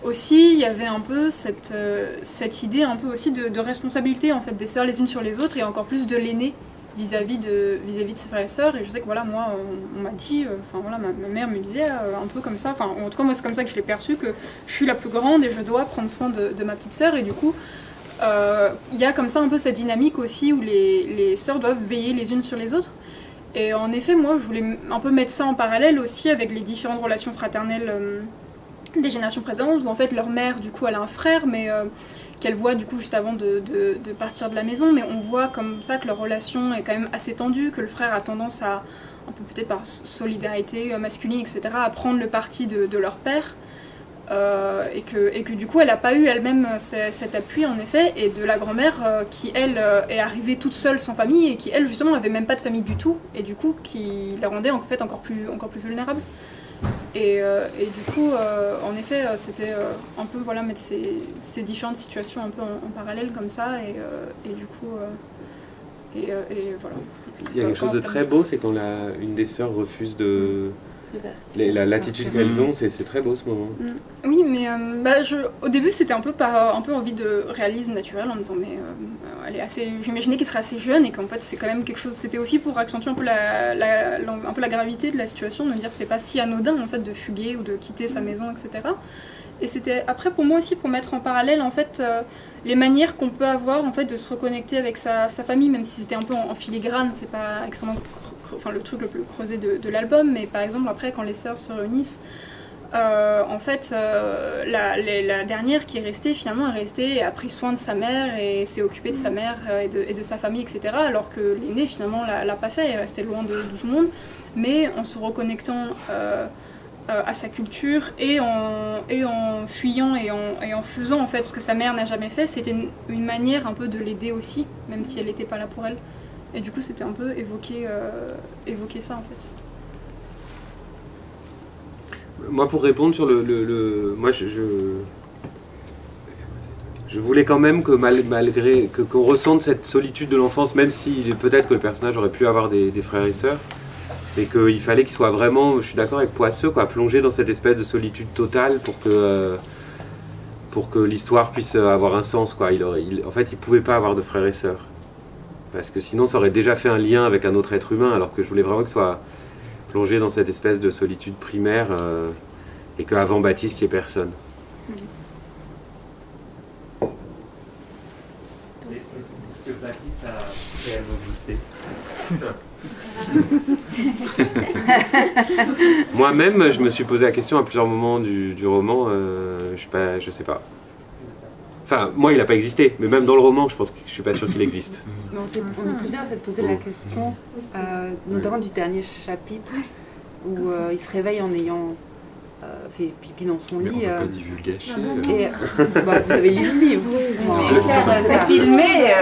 aussi il y avait un peu cette idée un peu aussi de responsabilité en fait, des sœurs les unes sur les autres, et encore plus de l'aîné vis-à-vis de ses frères et sœurs. Et je sais que voilà, moi, on m'a dit, enfin voilà, ma mère me disait un peu comme ça, enfin en tout cas moi c'est comme ça que je l'ai perçu, que je suis la plus grande et je dois prendre soin de ma petite sœur. Et du coup, il y a comme ça un peu cette dynamique aussi où les sœurs doivent veiller les unes sur les autres. Et en effet, moi, je voulais un peu mettre ça en parallèle aussi avec les différentes relations fraternelles des générations présentes, où en fait leur mère, du coup, elle a un frère, mais qu'elle voit du coup juste avant de partir de la maison, mais on voit comme ça que leur relation est quand même assez tendue, que le frère a tendance à, un peu peut-être par solidarité masculine, etc., à prendre le parti de leur père, et que du coup elle n'a pas eu elle-même cet appui en effet, et de la grand-mère qui elle est arrivée toute seule sans famille, et qui elle justement n'avait même pas de famille du tout, et du coup qui la rendait en fait encore plus vulnérable. Et du coup, en effet, c'était un peu voilà, mettre ces différentes situations un peu en parallèle comme ça, et du coup, et voilà. Il y a quelque chose de très beau, c'est quand une des sœurs refuse l'attitude qu'elles ont, c'est très beau ce moment. Oui, mais au début c'était un peu envie de réalisme naturel en me disant mais elle est assez, j'imaginais qu'elle serait assez jeune et qu'en fait c'est quand même quelque chose, c'était aussi pour accentuer un peu la gravité de la situation, de me dire c'est pas si anodin en fait de fuguer ou de quitter sa maison, etc. Et c'était après pour moi aussi pour mettre en parallèle en fait les manières qu'on peut avoir en fait de se reconnecter avec sa famille, même si c'était un peu en filigrane, c'est pas extrêmement le truc le plus creusé de l'album, mais par exemple après quand les sœurs se réunissent, en fait la dernière qui est restée finalement est restée et a pris soin de sa mère et s'est occupée de sa mère et de sa famille, etc., alors que l'aînée finalement l'a pas fait, elle est restée loin de tout le monde, mais en se reconnectant à sa culture et en fuyant et en faisant en fait ce que sa mère n'a jamais fait, c'était une manière un peu de l'aider aussi, même si elle n'était pas là pour elle. Et du coup, c'était un peu évoquer ça, en fait. Moi, pour répondre sur moi, je voulais quand même que malgré qu'on ressente cette solitude de l'enfance, même si peut-être que le personnage aurait pu avoir des frères et sœurs, et qu'il fallait qu'il soit vraiment, je suis d'accord avec Poisseux, quoi, plongé dans cette espèce de solitude totale pour que l'histoire puisse avoir un sens, quoi. En fait, il pouvait pas avoir de frères et sœurs. Parce que sinon, ça aurait déjà fait un lien avec un autre être humain, alors que je voulais vraiment qu'il soit plongé dans cette espèce de solitude primaire, et qu'avant Baptiste, il n'y ait personne. Est-ce que Baptiste a réellement existé? Moi-même, je me suis posé la question à plusieurs moments du roman, je sais pas. Enfin, moi, il n'a pas existé, mais même dans le roman, je suis pas sûr qu'il existe. On est plusieurs à s'être posé la question, notamment du dernier chapitre, où il se réveille en ayant fait pipi dans son lit. Mais on ne peut pas divulgacher. Et, vous avez lu le livre. C'est filmé.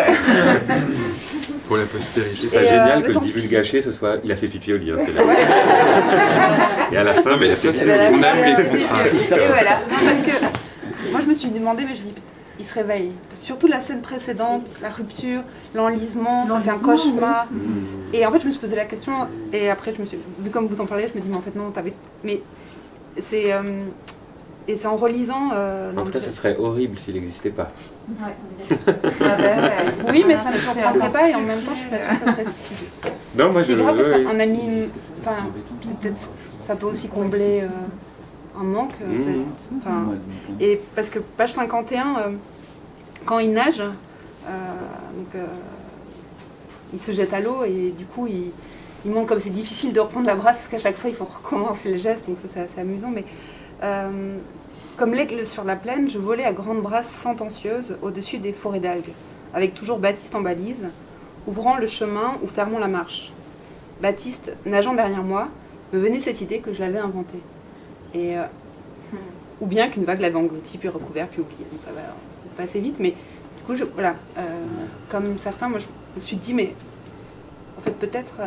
Pour la postérité. C'est génial que le divulgaché, ce soit il a fait pipi au lit. Hein, c'est là. Et à la fin, mais ça, c'est on aime les contrastes. Et voilà. Non, parce que moi, je me suis demandé, mais je dis, il se réveille. Surtout la scène précédente, la rupture, l'enlisement, ça fait un cauchemar. Et en fait, je me suis posé la question, et après, vu comme vous en parlez, je me dis, mais en fait, non, mais c'est... et c'est en relisant... en tout cas, ce serait horrible s'il n'existait pas. Ouais. Oui, mais ça ne me surprendrait pas, et en même temps, je suis pas sûre que ça serait si... Non, moi, c'est grave, parce qu'un ami... Enfin, ça peut aussi combler... un manque, et parce que page 51, quand il nage, il se jette à l'eau et du coup il montre comme c'est difficile de reprendre la brasse parce qu'à chaque fois il faut recommencer le geste, donc ça c'est assez amusant, mais comme l'aigle sur la plaine, je volais à grande brasse sentencieuse au-dessus des forêts d'algues, avec toujours Baptiste en balise, ouvrant le chemin ou fermant la marche. Baptiste, nageant derrière moi, me venait cette idée que je l'avais inventée. Et, ou bien qu'une vague l'avait englouti, puis recouvert, puis oublié. Donc ça va passer vite, mais du coup, comme certains, moi je me suis dit, mais en fait peut-être,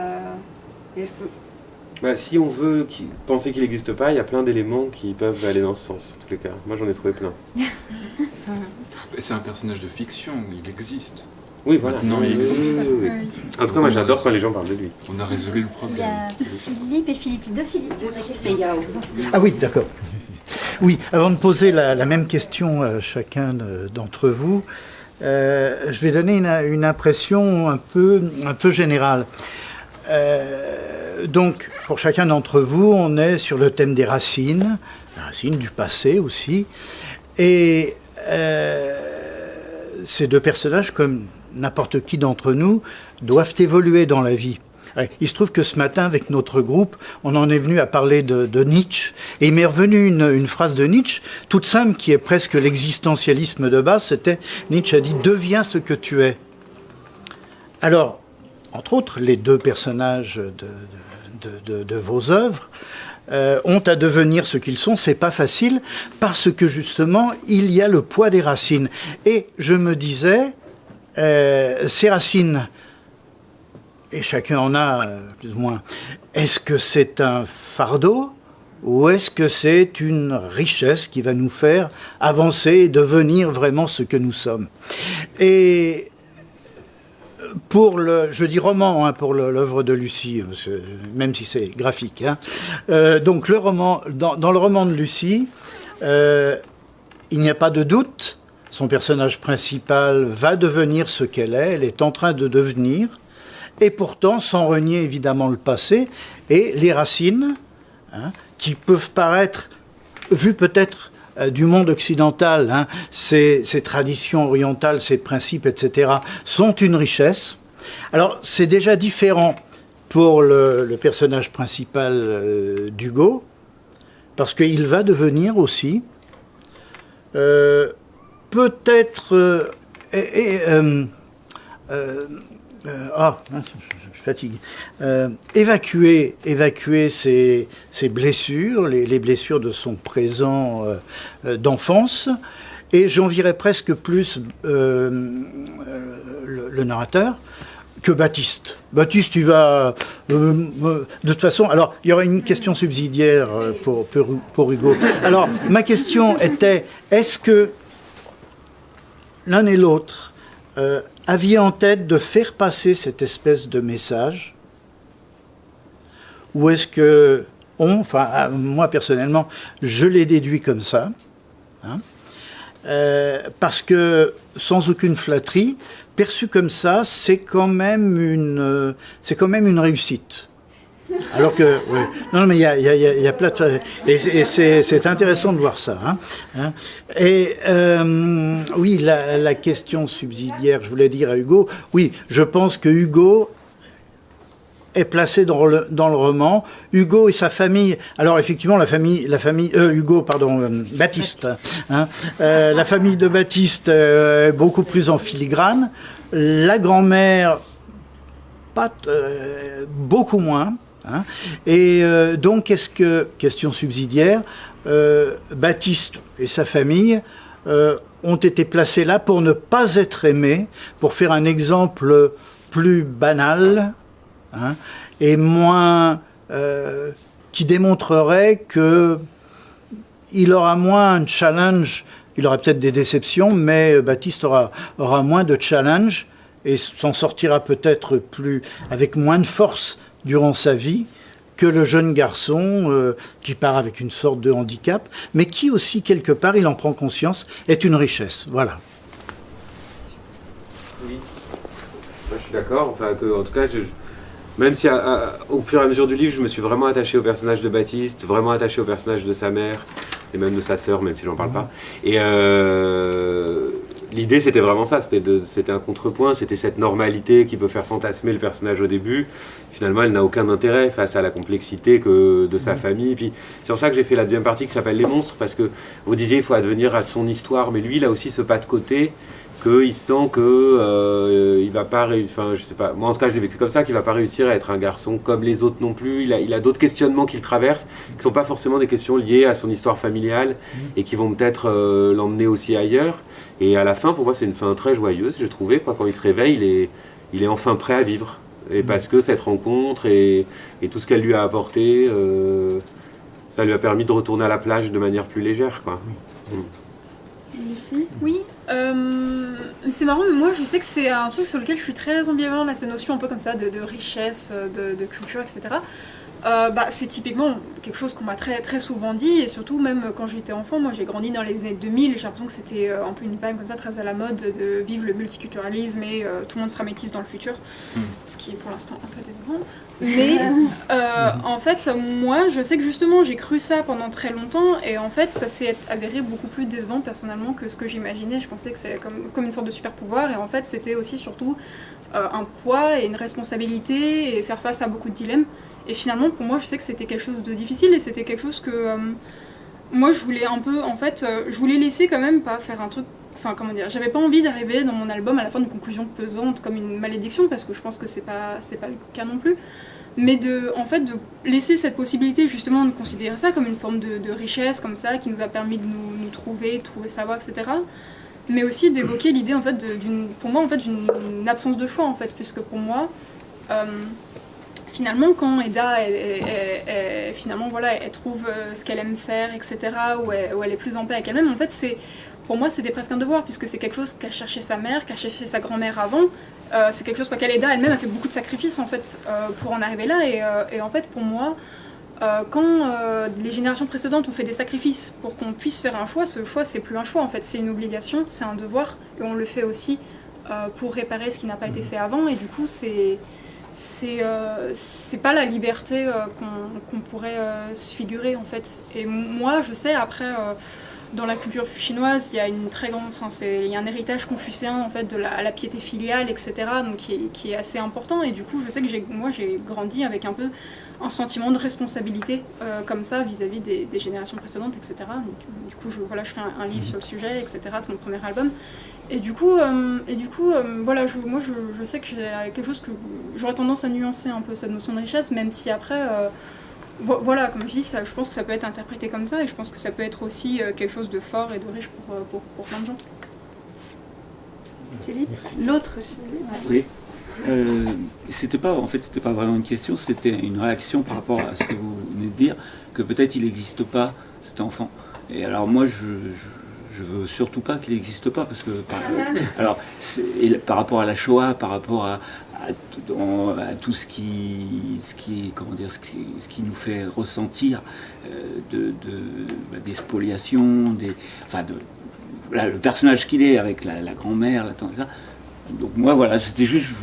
est-ce que... si on veut penser qu'il n'existe pas, il y a plein d'éléments qui peuvent aller dans ce sens, en tous les cas. Moi j'en ai trouvé plein. C'est un personnage de fiction, il existe. Oui, voilà. Non, il existe. Oui. En tout cas, moi j'adore quand les gens parlent de lui. On a résolu le problème. Il y a Philippe et Philippe, deux Philippe. Ah oui, d'accord. Oui, avant de poser la même question à chacun d'entre vous, je vais donner une impression un peu générale. Donc, pour chacun d'entre vous, on est sur le thème des racines du passé aussi. Et ces deux personnages, comme n'importe qui d'entre nous, doivent évoluer dans la vie. Il se trouve que ce matin, avec notre groupe, on en est venu à parler de Nietzsche. Et il m'est revenu une phrase de Nietzsche, toute simple, qui est presque l'existentialisme de base. C'était, Nietzsche a dit « Deviens ce que tu es ». Alors, entre autres, les deux personnages de vos œuvres ont à devenir ce qu'ils sont. C'est pas facile, parce que justement, il y a le poids des racines. Et je me disais, ces racines... et chacun en a plus ou moins. Est-ce que c'est un fardeau ou est-ce que c'est une richesse qui va nous faire avancer et devenir vraiment ce que nous sommes? Et pour je dis roman, pour l'œuvre de Lucie, même si c'est graphique. Donc le roman, dans le roman de Lucie, il n'y a pas de doute, son personnage principal va devenir ce qu'elle est, elle est en train de devenir. Et pourtant, sans renier évidemment le passé, et les racines, qui peuvent paraître, vues peut-être du monde occidental, ces traditions orientales, ces principes, etc., sont une richesse. Alors, c'est déjà différent pour le personnage principal d'Hugo, parce qu'il va devenir aussi, peut-être... je fatigue. Évacuer ses blessures, les blessures de son présent d'enfance, et j'envierais presque plus le narrateur que Baptiste. Baptiste, il va... de toute façon... Alors, il y aurait une question subsidiaire pour Hugo. Alors, ma question était, est-ce que l'un et l'autre aviez en tête de faire passer cette espèce de message? Ou est-ce que moi personnellement, je l'ai déduit comme ça, parce que sans aucune flatterie, perçu comme ça, c'est quand même une réussite. Alors que, oui. Non, mais il y a plein de... Et c'est intéressant de voir ça. Et oui, la question subsidiaire, je voulais dire à Hugo, oui, je pense que Hugo est placé dans le roman. Hugo et sa famille, alors effectivement Baptiste, la famille de Baptiste est beaucoup plus en filigrane, la grand-mère beaucoup moins. Et donc, question subsidiaire, Baptiste et sa famille ont été placés là pour ne pas être aimés, pour faire un exemple plus banal, et moins qui démontrerait que il aura moins un challenge. Il aura peut-être des déceptions, mais Baptiste aura moins de challenge et s'en sortira peut-être avec moins de force durant sa vie que le jeune garçon qui part avec une sorte de handicap, mais qui aussi, quelque part, il en prend conscience, est une richesse. Voilà. Oui, moi, je suis d'accord. En tout cas, même si au fur et à mesure du livre, je me suis vraiment attaché au personnage de Baptiste, vraiment attaché au personnage de sa mère, et même de sa sœur, même si j'en parle pas. Et l'idée, c'était vraiment ça, c'était un contrepoint, c'était cette normalité qui peut faire fantasmer le personnage au début. Finalement, elle n'a aucun intérêt face à la complexité de sa famille. Puis, c'est pour ça que j'ai fait la deuxième partie qui s'appelle Les monstres, parce que vous disiez il faut advenir à son histoire, mais lui, il a aussi ce pas de côté, qu'il sent il va pas réussir, enfin je sais pas, moi en tout cas je l'ai vécu comme ça, qu'il va pas réussir à être un garçon comme les autres non plus. Il a d'autres questionnements qu'il traverse, qui sont pas forcément des questions liées à son histoire familiale, et qui vont peut-être l'emmener aussi ailleurs. Et à la fin, pour moi, c'est une fin très joyeuse, j'ai trouvé. Quand il se réveille, il est enfin prêt à vivre. Et parce que cette rencontre et tout ce qu'elle lui a apporté, ça lui a permis de retourner à la plage de manière plus légère, quoi. Lucie ? Oui. C'est marrant, mais moi je sais que c'est un truc sur lequel je suis très ambivalente, là, cette notion un peu comme ça de richesse, de culture, etc. c'est typiquement quelque chose qu'on m'a très, très souvent dit, et surtout même quand j'étais enfant, moi j'ai grandi dans les années 2000, j'ai l'impression que c'était un peu une vibe comme ça, très à la mode de vivre le multiculturalisme et tout le monde sera métis dans le futur, ce qui est pour l'instant un peu décevant. Mais en fait, moi je sais que justement j'ai cru ça pendant très longtemps, et en fait ça s'est avéré beaucoup plus décevant personnellement que ce que j'imaginais. Je pensais que c'est comme une sorte de super pouvoir, et en fait c'était aussi surtout un poids et une responsabilité et faire face à beaucoup de dilemmes. Et finalement, pour moi, je sais que c'était quelque chose de difficile, et c'était quelque chose que moi, je voulais un peu, en fait, je voulais laisser quand même pas faire un truc, enfin, comment dire, j'avais pas envie d'arriver dans mon album à la fin d'une conclusion pesante comme une malédiction, parce que je pense que c'est pas le cas non plus, mais en fait, de laisser cette possibilité justement de considérer ça comme une forme de richesse, comme ça, qui nous a permis de nous trouver sa voie, etc. Mais aussi d'évoquer l'idée, en fait, pour moi, en fait, d'une absence de choix, en fait, puisque pour moi, finalement, quand Eda, finalement, voilà, elle trouve ce qu'elle aime faire, etc., où elle est plus en paix avec elle-même, en fait, pour moi, c'était presque un devoir, puisque c'est quelque chose qu'a cherché sa mère, qu'a cherché sa grand-mère avant. C'est quelque chose pour lequel Eda elle-même a fait beaucoup de sacrifices, en fait, pour en arriver là. Et en fait, pour moi, quand les générations précédentes ont fait des sacrifices pour qu'on puisse faire un choix, ce choix, c'est plus un choix, en fait, c'est une obligation, c'est un devoir, et on le fait aussi pour réparer ce qui n'a pas été fait avant, et du coup, c'est pas la liberté qu'on pourrait se figurer, en fait. Et moi, je sais, après, dans la culture chinoise, il y a une très grande, il y a un héritage confucéen, en fait, de la piété filiale, etc., donc qui est assez important. Et du coup, je sais que moi, j'ai grandi avec un peu un sentiment de responsabilité comme ça vis-à-vis des générations précédentes, etc. Donc, du coup, je fais un livre sur le sujet, etc. C'est mon premier album. Et du coup, voilà, moi je sais que j'ai quelque chose que j'aurais tendance à nuancer un peu cette notion de richesse, même si après, voilà, comme je dis, je pense que ça peut être interprété comme ça, et je pense que ça peut être aussi quelque chose de fort et de riche pour plein de gens. Philippe, l'autre Philippe. Oui. C'était pas vraiment une question, c'était une réaction par rapport à ce que vous venez de dire, que peut-être il n'existe pas cet enfant. Et alors moi, je veux surtout pas qu'il n'existe pas, parce que par rapport à la Shoah, par rapport à tout ce qui nous fait ressentir des spoliations, le personnage qu'il est avec la grand-mère, la tante, donc moi voilà, c'était juste,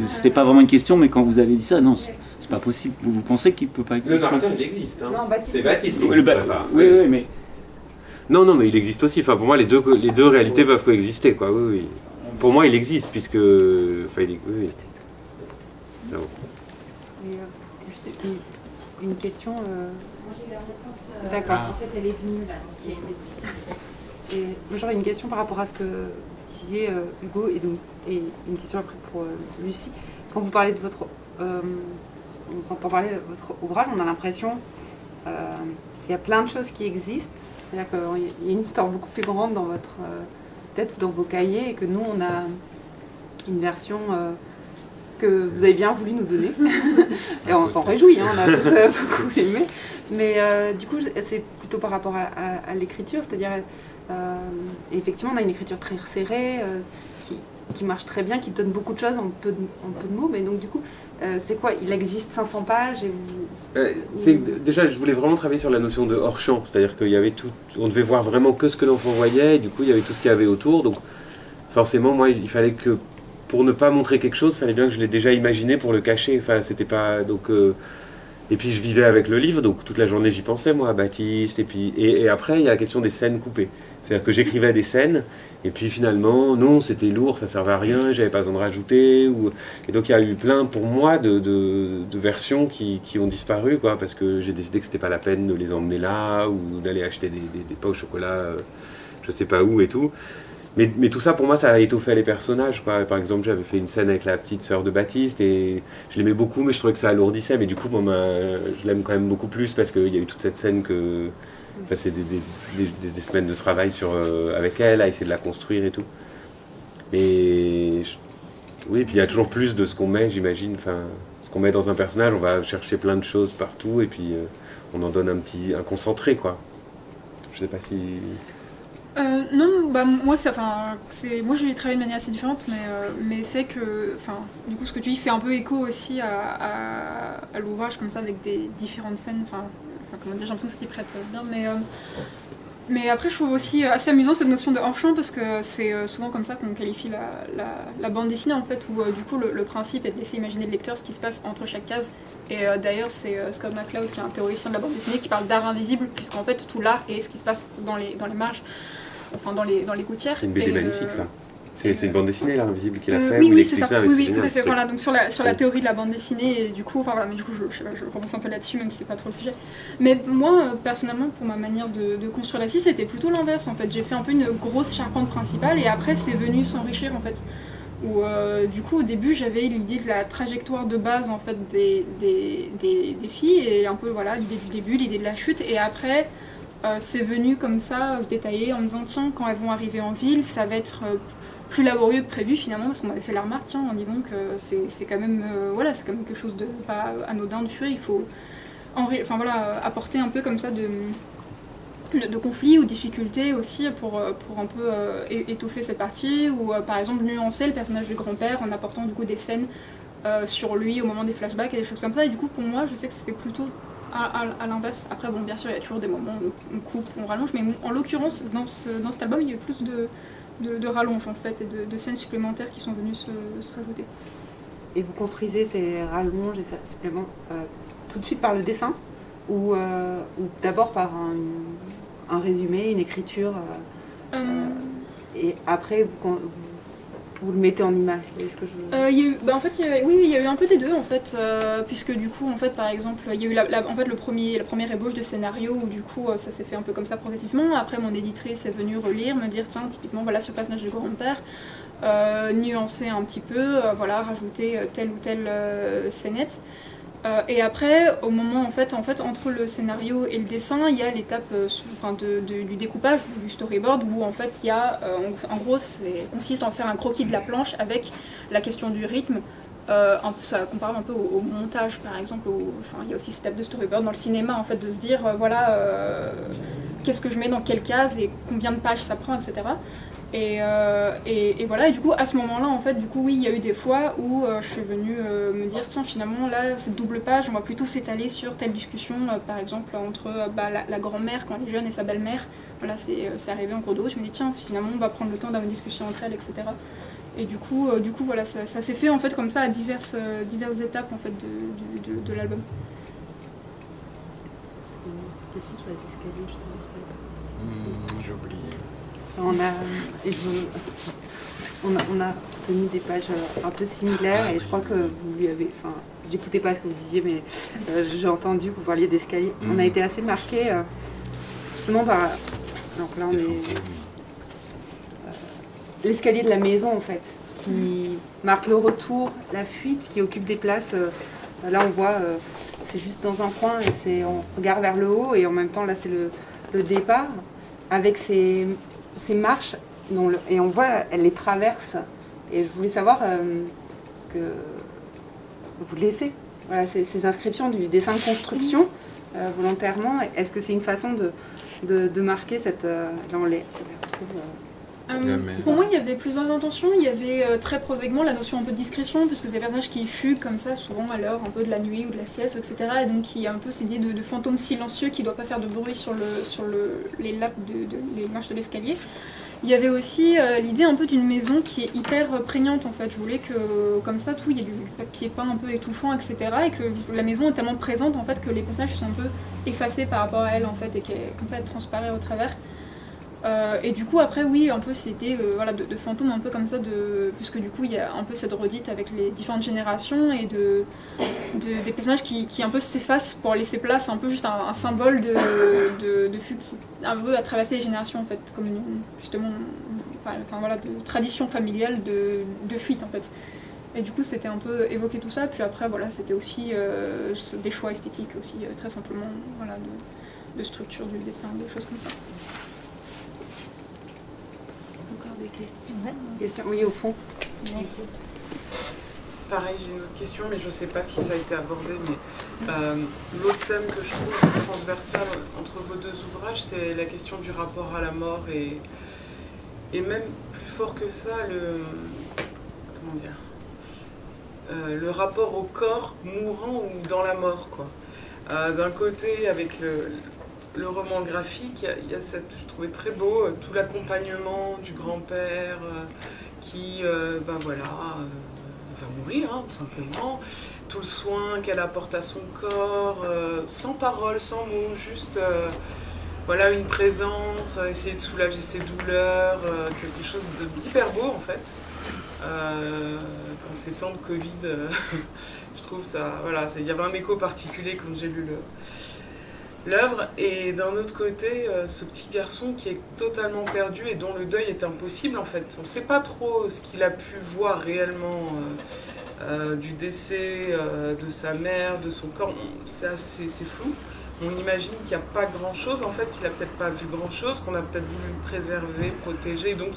c'était pas vraiment une question, mais quand vous avez dit ça, non, c'est pas possible. Vous pensez qu'il peut pas exister? Le narrateur, il existe. Hein. Non, Baptiste. C'est Baptiste. Oui, mais... Non, mais il existe aussi. Enfin, pour moi, les deux réalités peuvent coexister, quoi. Oui. Pour moi, il existe, puisque... Enfin, oui. Non. Une question... Moi, j'ai eu la réponse. D'accord. En fait, elle est venue là, dans ce qui a été dit. Et moi, j'aurais une question par rapport à ce que vous disiez, Hugo, et une question après pour Lucie. Quand vous parlez de votre... on s'entend parler de votre ouvrage, on a l'impression qu'il y a plein de choses qui existent. C'est-à-dire qu'il y a une histoire beaucoup plus grande dans votre tête ou dans vos cahiers, et que nous, on a une version que vous avez bien voulu nous donner. Et on s'en réjouit, hein, on a tous beaucoup aimé. Mais du coup, c'est plutôt par rapport à l'écriture, c'est-à-dire, effectivement, on a une écriture très resserrée, qui marche très bien, qui donne beaucoup de choses en peu de mots, mais donc du coup, c'est quoi? Il existe 500 pages et déjà, je voulais vraiment travailler sur la notion de hors-champ, c'est-à-dire qu'il y avait tout, on devait voir vraiment que ce que l'enfant voyait, et du coup, il y avait tout ce qu'il y avait autour, donc forcément, moi, il fallait que, pour ne pas montrer quelque chose, il fallait bien que je l'ai déjà imaginé pour le cacher, enfin, c'était pas, donc... Et puis je vivais avec le livre, donc toute la journée j'y pensais, moi, à Baptiste, et après, il y a la question des scènes coupées. C'est-à-dire que j'écrivais des scènes, et puis finalement, non, c'était lourd, ça servait à rien, j'avais pas besoin de rajouter. Et donc il y a eu plein, pour moi, de versions qui ont disparu, quoi, parce que j'ai décidé que c'était pas la peine de les emmener là, ou d'aller acheter des pains au chocolat, je sais pas où et tout. Mais tout ça, pour moi, ça a étoffé les personnages, quoi. Par exemple, j'avais fait une scène avec la petite sœur de Baptiste, et je l'aimais beaucoup, mais je trouvais que ça alourdissait. Mais du coup, je l'aime quand même beaucoup plus, parce qu'il y a eu toute cette scène que... J'ai passé des semaines de travail avec elle, à essayer de la construire et tout. Mais... Oui, puis il y a toujours plus de ce qu'on met, j'imagine. Enfin, ce qu'on met dans un personnage, on va chercher plein de choses partout, et puis on en donne un concentré, quoi. Je sais pas si... Non, bah moi moi j'ai travaillé de manière assez différente, mais c'est que, du coup ce que tu dis fait un peu écho aussi à l'ouvrage comme ça avec des différentes scènes, comment dire, j'ai l'impression que c'était prête bien, mais après je trouve aussi assez amusant cette notion de hors-champ parce que c'est souvent comme ça qu'on qualifie la bande dessinée en fait, où du coup le principe est de laisser imaginer le lecteur ce qui se passe entre chaque case. Et d'ailleurs c'est Scott McCloud qui est un théoricien de la bande dessinée qui parle d'art invisible, puisqu'en fait tout l'art est ce qui se passe dans les marges, dans les gouttières. C'est une BD magnifique ça. C'est une bande dessinée là, invisible qu'il a fait. Oui, c'est ça. Oui, tout à fait. Voilà, donc sur la théorie de la bande dessinée, et du coup, je repense un peu là-dessus, même si c'est pas trop le sujet. Mais moi, personnellement, pour ma manière de construire la scie, c'était plutôt l'inverse en fait. J'ai fait un peu une grosse charpente principale, et après, c'est venu s'enrichir en fait. Où du coup, au début, j'avais l'idée de la trajectoire de base en fait des filles, et un peu voilà l'idée du début, l'idée de la chute, et après. C'est venu comme ça se détailler en me disant tiens, quand elles vont arriver en ville, ça va être plus laborieux que prévu finalement, parce qu'on m'avait fait la remarque, tiens, on dit donc c'est quand même c'est quand même quelque chose de pas anodin de fuir, il faut apporter un peu comme ça de conflits ou difficultés aussi pour un peu étoffer cette partie, ou par exemple nuancer le personnage du grand-père en apportant du coup des scènes sur lui au moment des flashbacks et des choses comme ça, et du coup pour moi je sais que ça se fait plutôt à l'inverse. Après bon, bien sûr il y a toujours des moments où on coupe, on rallonge, mais en l'occurrence dans cet album il y a eu plus de rallonge en fait, et de scènes supplémentaires qui sont venues se rajouter. Et vous construisez ces rallonges et ces suppléments tout de suite par le dessin, ou d'abord par un résumé, une écriture, et après vous le mettez en image? Est-ce que il y a eu, en fait, il y a eu un peu des deux en fait, puisque du coup en fait par exemple il y a eu la première ébauche de scénario où du coup ça s'est fait un peu comme ça progressivement. Après mon éditrice est venue relire, me dire tiens typiquement voilà ce personnage de grand-père, nuancer un petit peu, rajouter telle ou telle scénette. Et après, au moment en fait, entre le scénario et le dessin, il y a l'étape du découpage, du storyboard, où en fait il y a, en gros, consiste en faire un croquis de la planche avec la question du rythme. Ça compare un peu au montage par exemple, il y a aussi cette étape de storyboard dans le cinéma en fait, de se dire qu'est-ce que je mets dans quelle case et combien de pages ça prend, etc. Et voilà, et du coup à ce moment-là en fait, du coup oui, il y a eu des fois où je suis venue me dire tiens finalement là cette double page on va plutôt s'étaler sur telle discussion, par exemple entre la grand-mère quand elle est jeune et sa belle-mère, voilà c'est arrivé en cours de route, je me dis tiens finalement on va prendre le temps d'avoir une discussion entre elles, etc. Et du coup voilà ça s'est fait en fait comme ça à diverses étapes en fait de l'album. Une question sur les escaliers justement. J'ai oublié. On a tenu des pages un peu similaires, et je crois que vous lui avez... j'écoutais pas ce que vous disiez, mais j'ai entendu que vous parliez d'escalier. On a été assez marqués justement par... Donc là on est... l'escalier de la maison en fait, qui marque le retour, la fuite, qui occupe des places. Là on voit, c'est juste dans un coin, et on regarde vers le haut, et en même temps là c'est le départ, avec ces marches, et on voit, elle les traverse. Et je voulais savoir ce que vous laissez, voilà, ces inscriptions du dessin de construction, volontairement. Est-ce que c'est une façon de marquer cette... là, on les retrouve... Pour moi, il y avait plusieurs intentions. Il y avait très prosaïquement la notion un peu de discrétion, puisque c'est des personnages qui fuient comme ça, souvent à l'heure un peu de la nuit ou de la sieste, etc. Et donc il y a un peu cette idée de fantôme silencieux qui ne doit pas faire de bruit sur les lattes les marches de l'escalier. Il y avait aussi l'idée un peu d'une maison qui est hyper prégnante en fait. Je voulais que comme ça tout, il y ait du papier peint un peu étouffant, etc. Et que la maison est tellement présente en fait que les personnages sont un peu effacés par rapport à elle en fait, et comme ça elle transparaît au travers. Et du coup après oui, un peu cette idée de fantôme un peu comme ça, puisque du coup il y a un peu cette redite avec les différentes générations, et des personnages qui un peu s'effacent pour laisser place un peu juste un symbole de fuite qui un peu à traverser les générations en fait, comme justement de tradition familiale de fuite en fait. Et du coup c'était un peu évoquer tout ça, puis après voilà c'était aussi des choix esthétiques aussi, très simplement de structure du dessin, des choses comme ça. Des questions. Oui, au fond. Merci. pareil, j'ai une autre question, mais je ne sais pas si ça a été abordé. Mais l'autre thème que je trouve transversal entre vos deux ouvrages, c'est la question du rapport à la mort et même plus fort que ça, le rapport au corps mourant ou dans la mort, quoi. D'un côté, avec le roman graphique, il y a je trouvais très beau, tout l'accompagnement du grand-père qui, va mourir, hein, tout simplement. Tout le soin qu'elle apporte à son corps, sans parole, sans mots, juste une présence, essayer de soulager ses douleurs, quelque chose d'hyper beau en fait. Quand ces temps de Covid, je trouve ça, il y avait un écho particulier quand j'ai lu l'œuvre. Et d'un autre côté, ce petit garçon qui est totalement perdu et dont le deuil est impossible en fait. On ne sait pas trop ce qu'il a pu voir réellement du décès de sa mère, de son corps. C'est flou. On imagine qu'il n'y a pas grand-chose, en fait, qu'il n'a peut-être pas vu grand-chose, qu'on a peut-être voulu le préserver, protéger, donc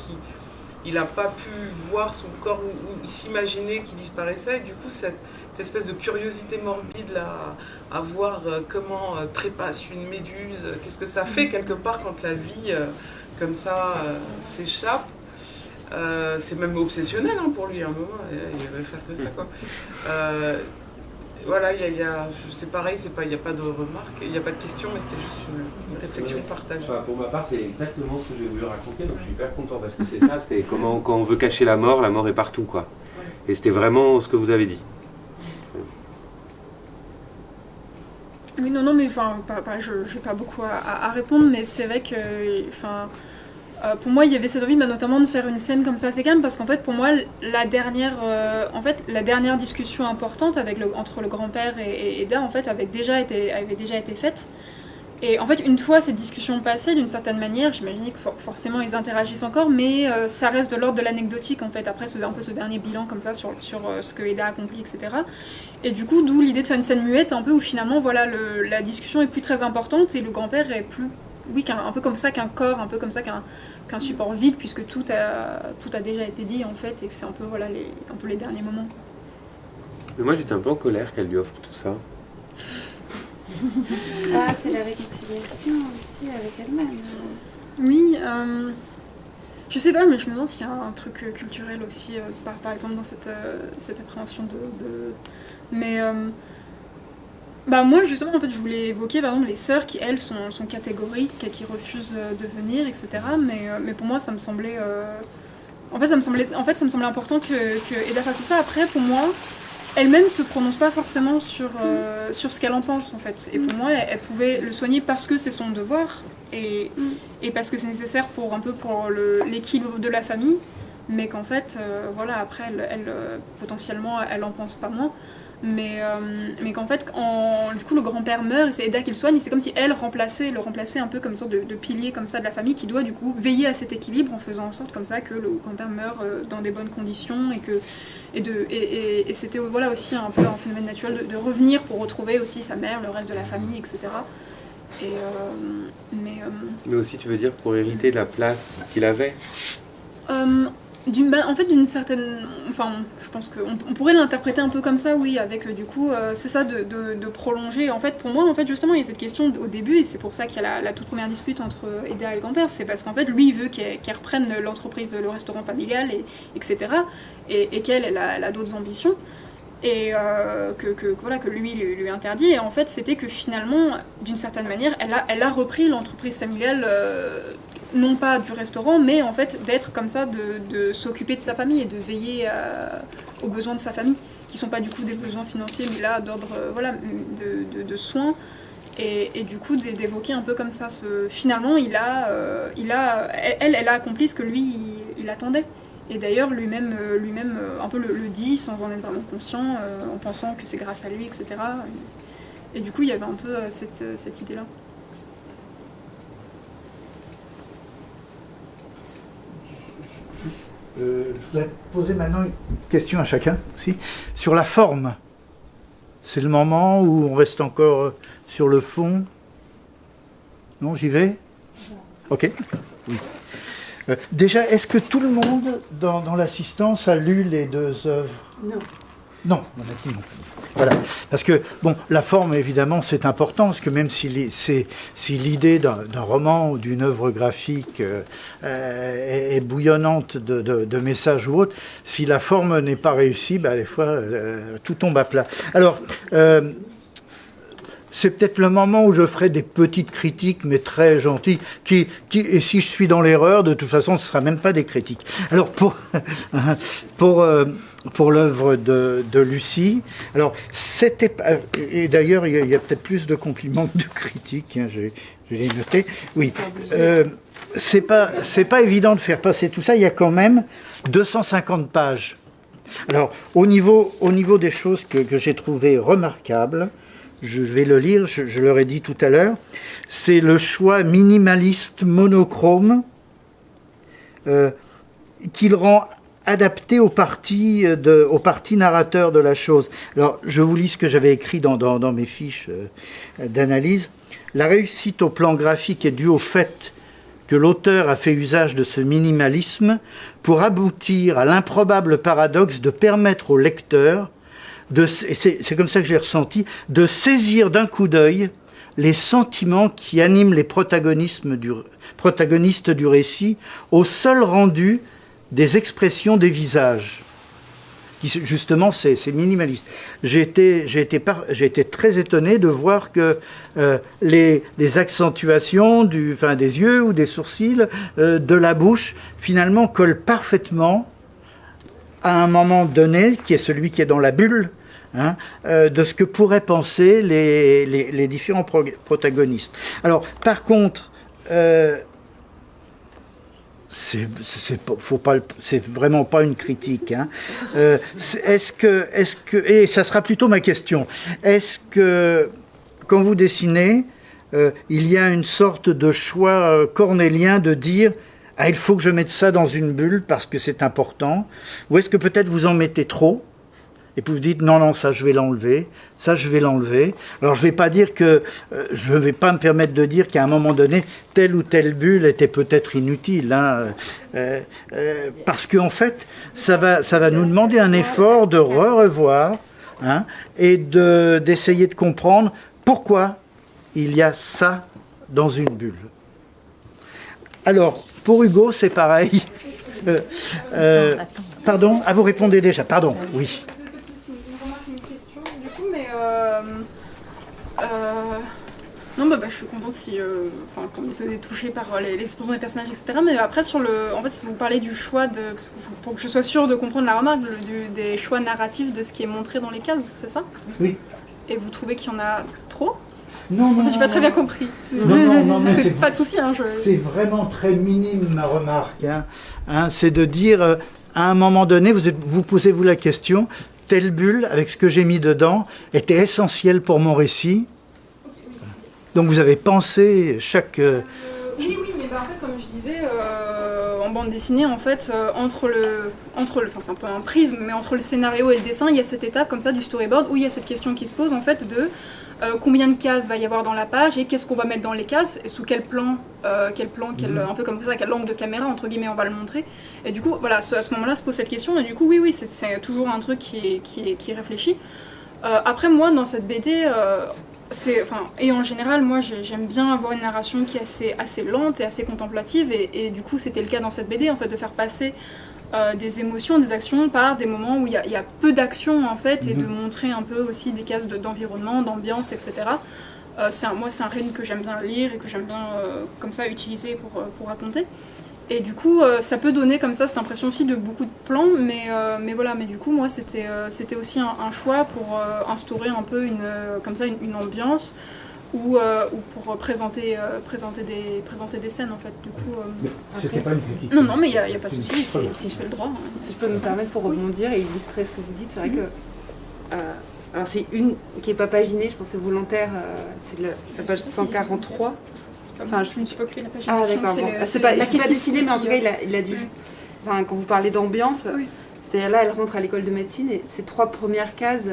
il n'a pas pu voir son corps ou s'imaginer qu'il disparaissait. Et du coup, cette espèce de curiosité morbide là, à voir comment trépasse une méduse, qu'est-ce que ça fait quelque part quand la vie comme ça s'échappe. C'est même obsessionnel hein, pour lui à un moment, il va faire que ça quoi. C'est pareil, il n'y a pas de remarques, il n'y a pas de questions, mais c'était juste une réflexion partagée. Pour ma part, c'est exactement ce que j'ai voulu raconter, donc je suis hyper content parce que c'est ça, c'était comment quand on veut cacher la mort est partout quoi. Et c'était vraiment ce que vous avez dit. Oui, non, mais je n'ai pas beaucoup à répondre, mais c'est vrai que, pour moi, il y avait cette envie, notamment de faire une scène comme ça assez calme, parce qu'en fait, pour moi, la dernière discussion importante entre le grand-père et Eda, en fait, avait déjà été faite. Et en fait, une fois cette discussion passée, d'une certaine manière, j'imaginais que forcément ils interagissent encore, mais ça reste de l'ordre de l'anecdotique, en fait, après un peu ce dernier bilan comme ça sur ce que Eda a accompli, etc. Et du coup, d'où l'idée de faire une scène muette, un peu où finalement, la discussion est plus très importante et le grand-père est plus, un peu comme ça qu'un corps, un peu comme ça qu'un support vide, puisque tout a déjà été dit, en fait, et que c'est un peu, les derniers moments. Mais moi, j'étais un peu en colère qu'elle lui offre tout ça. C'est la réconciliation aussi avec elle-même. Oui, je sais pas, mais je me demande s'il y a un truc culturel aussi, par exemple, dans cette appréhension Mais moi, justement, en fait, je voulais évoquer, par exemple, les sœurs qui, elles, sont catégoriques, qui refusent de venir, etc. Mais pour moi, ça me semblait... ça me semblait important que Eda fasse tout ça. Après, pour moi... Elle-même se prononce pas forcément sur ce qu'elle en pense en fait. Et pour moi, elle pouvait le soigner parce que c'est son devoir et parce que c'est nécessaire pour l'équilibre de la famille. Mais qu'en fait, après, elle potentiellement, elle en pense pas moins. Mais qu'en fait, du coup, le grand-père meurt et c'est Eda qui le soigne. Et c'est comme si elle le remplaçait un peu comme une sorte de pilier comme ça de la famille qui doit du coup veiller à cet équilibre en faisant en sorte comme ça que le grand-père meurt dans des bonnes conditions et c'était aussi un peu un phénomène naturel de revenir pour retrouver aussi sa mère, le reste de la famille, etc. Mais aussi, tu veux dire, pour hériter de la place qu'il avait d'une certaine... je pense qu'on pourrait l'interpréter un peu comme ça, oui, avec du coup, c'est ça de prolonger. En fait, pour moi, justement, il y a cette question au début, et c'est pour ça qu'il y a la toute première dispute entre Eda et le grand-père, c'est parce qu'en fait, lui, il veut qu'elle reprenne l'entreprise, le restaurant familial, etc. Et qu'elle, elle a d'autres ambitions. Et que lui interdit. Et en fait, c'était que finalement, d'une certaine manière, elle a repris l'entreprise familiale... non pas du restaurant, mais en fait d'être comme ça, de s'occuper de sa famille et de veiller aux besoins de sa famille, qui sont pas du coup des besoins financiers, mais là d'ordre de soins, et du coup d'évoquer un peu comme ça, finalement elle a accompli ce que lui il attendait. Et d'ailleurs lui-même un peu le dit sans en être vraiment conscient, en pensant que c'est grâce à lui, etc. Et du coup il y avait un peu cette idée-là. Je voudrais poser maintenant une question à chacun aussi sur la forme. C'est le moment où on reste encore sur le fond. Non, j'y vais ? Ok. Oui. Déjà, est-ce que tout le monde dans l'assistance a lu les deux œuvres ? Non. Non, mon avis non. Voilà, parce que bon, la forme évidemment c'est important, parce que même si l'idée d'un roman ou d'une œuvre graphique est bouillonnante de messages ou autre, si la forme n'est pas réussie, bah, des fois tout tombe à plat. Alors, c'est peut-être le moment où je ferai des petites critiques, mais très gentilles, et si je suis dans l'erreur, de toute façon, ce ne sera même pas des critiques. Alors, pour l'œuvre de Lucie, alors, c'était... Et d'ailleurs, il y a peut-être plus de compliments que de critiques, hein, je l'ai noté. Oui, c'est pas évident de faire passer tout ça, il y a quand même 250 pages. Alors, au niveau des choses que j'ai trouvées remarquables, je vais le lire, je leur ai dit tout à l'heure, c'est le choix minimaliste monochrome qu'il rend adapté au parti narrateur de la chose. Alors, je vous lis ce que j'avais écrit dans mes fiches d'analyse. La réussite au plan graphique est due au fait que l'auteur a fait usage de ce minimalisme pour aboutir à l'improbable paradoxe de permettre au lecteur, c'est comme ça que je l'ai ressenti, de saisir d'un coup d'œil les sentiments qui animent les protagonistes du récit au seul rendu des expressions des visages. Justement, c'est minimaliste. J'ai été très étonné de voir que les accentuations des yeux ou des sourcils, de la bouche, finalement collent parfaitement à un moment donné, qui est celui qui est dans la bulle, hein, de ce que pourraient penser les différents protagonistes. Alors, par contre, c'est vraiment pas une critique, hein. Est-ce que, et ça sera plutôt ma question, est-ce que, quand vous dessinez, il y a une sorte de choix cornélien de dire « Ah, il faut que je mette ça dans une bulle parce que c'est important », ou est-ce que peut-être vous en mettez trop et puis vous dites non, ça je vais l'enlever, ça je vais l'enlever. Alors je vais pas dire que je vais pas me permettre de dire qu'à un moment donné telle ou telle bulle était peut-être inutile, hein, parce qu'en fait ça va nous demander un effort de revoir, hein, et d'essayer de comprendre pourquoi il y a ça dans une bulle. Alors pour Hugo c'est pareil. Pardon, vous répondez déjà. Pardon, oui. Non, je suis contente si, comme vous êtes touchée par les expressions des personnages, etc. Mais après, en fait, vous parlez du choix pour que je sois sûre de comprendre la remarque, des choix narratifs de ce qui est montré dans les cases, c'est ça? Oui. Et vous trouvez qu'il y en a trop? Non. J'ai pas très bien compris. Non, mais c'est pas de souci. Hein, c'est vraiment très minime ma remarque. Hein, c'est de dire, à un moment donné, vous posez-vous la question, telle bulle, avec ce que j'ai mis dedans, était essentielle pour mon récit. Donc vous avez pensé chaque... Oui, mais en fait, comme je disais, en bande dessinée, en fait, entre le, c'est un peu un prisme, mais entre le scénario et le dessin, il y a cette étape comme ça du storyboard où il y a cette question qui se pose en fait de combien de cases va y avoir dans la page et qu'est-ce qu'on va mettre dans les cases et sous quel plan, un peu comme ça, quel angle de caméra entre guillemets on va le montrer. Et du coup, voilà, à ce moment-là se pose cette question et du coup, oui, c'est toujours un truc qui est réfléchi. Après, moi, dans cette BD, et en général, moi, j'aime bien avoir une narration qui est assez lente et assez contemplative et du coup, c'était le cas dans cette BD, en fait, de faire passer des émotions, des actions par des moments où il y a peu d'action en fait et de montrer un peu aussi des cases d'environnement, d'ambiance, etc. Moi c'est un rythme que j'aime bien lire et que j'aime bien comme ça utiliser pour raconter. Et du coup ça peut donner comme ça cette impression aussi de beaucoup de plans, mais voilà, mais du coup moi c'était aussi un choix pour instaurer un peu une ambiance ou pour présenter des scènes en fait. Du coup, c'était pas une critique. Non, mais il n'y a pas de souci, si je fais le droit. Hein. Si je peux me permettre pour rebondir et illustrer ce que vous dites, c'est vrai que... alors c'est une qui n'est pas paginée, je pense que c'est volontaire, c'est la page 143. Je ne suis pas occupée de la pagination. Ah d'accord, c'est pas décidé, mais en tout cas il a dû... Enfin, quand vous parlez d'ambiance, c'est-à-dire là elle rentre à l'école de médecine et ces 3 premières cases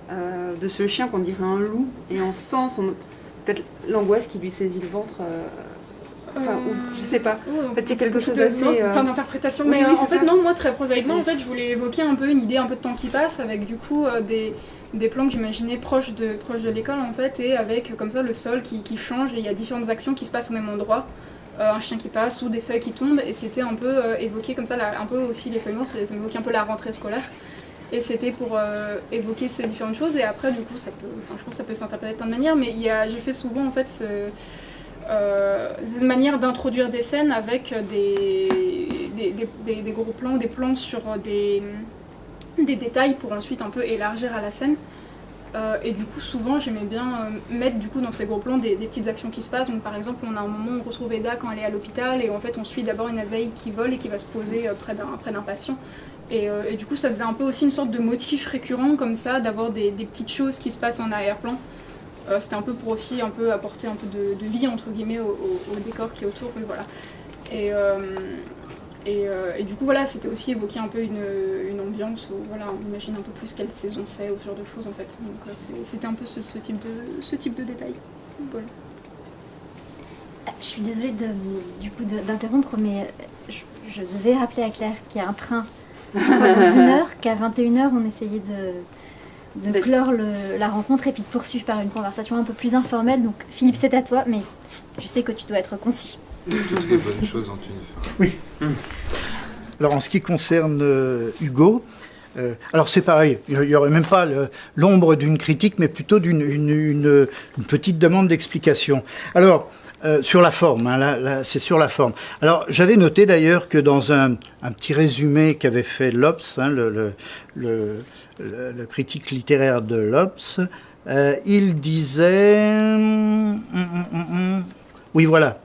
de ce chien qu'on dirait un loup, et on sent peut-être l'angoisse qui lui saisit le ventre Enfin, je sais pas. En fait, il y a quelque chose d'assez... d'assez... plein d'interprétations. Oui, Mais oui, en c'est fait, ça. non, moi, très prosaïquement, en fait, je voulais évoquer un peu une idée un peu de temps qui passe, avec du coup des plans que j'imaginais proches de l'école, en fait, et avec comme ça le sol qui change, et il y a différentes actions qui se passent au même endroit. Un chien qui passe ou des feuilles qui tombent, et c'était un peu évoqué comme ça, un peu aussi les feuilles mortes, ça m'évoquait un peu la rentrée scolaire. Et c'était pour évoquer ces différentes choses, et après, du coup, je pense que ça peut s'interpréter de plein de manières, mais j'ai fait souvent, en fait, une manière d'introduire des scènes avec des gros plans, des plans sur des détails pour ensuite un peu élargir à la scène. Et du coup, souvent, j'aimais bien mettre du coup, dans ces gros plans des petites actions qui se passent. Donc, par exemple, on a un moment où on retrouve Eda quand elle est à l'hôpital, et en fait, on suit d'abord une abeille qui vole et qui va se poser près d'un patient. Et du coup, ça faisait un peu aussi une sorte de motif récurrent comme ça, d'avoir des petites choses qui se passent en arrière-plan. C'était un peu pour aussi un peu apporter un peu de vie entre guillemets au décor qui est autour, mais voilà. Et du coup voilà, c'était aussi évoquer un peu une ambiance où voilà, on imagine un peu plus quelle saison c'est ou ce genre de choses en fait. Donc c'était un peu ce type de détail. Voilà. Je suis désolée d'interrompre, mais je devais rappeler à Claire qu'il y a un train dans une heure, qu'à 21h on essayait de clore la rencontre et puis de poursuivre par une conversation un peu plus informelle. Donc Philippe, c'est à toi, mais tu sais que tu dois être concis. Toutes les bonnes choses ont une fin. Oui. Alors en ce qui concerne Hugo, alors c'est pareil, il n'y aurait même pas l'ombre d'une critique, mais plutôt une petite demande d'explication. Alors, sur la forme, hein, là c'est sur la forme. Alors j'avais noté d'ailleurs que dans un petit résumé qu'avait fait l'Obs, hein, le critique littéraire de l'Obs, il disait... Oui, voilà.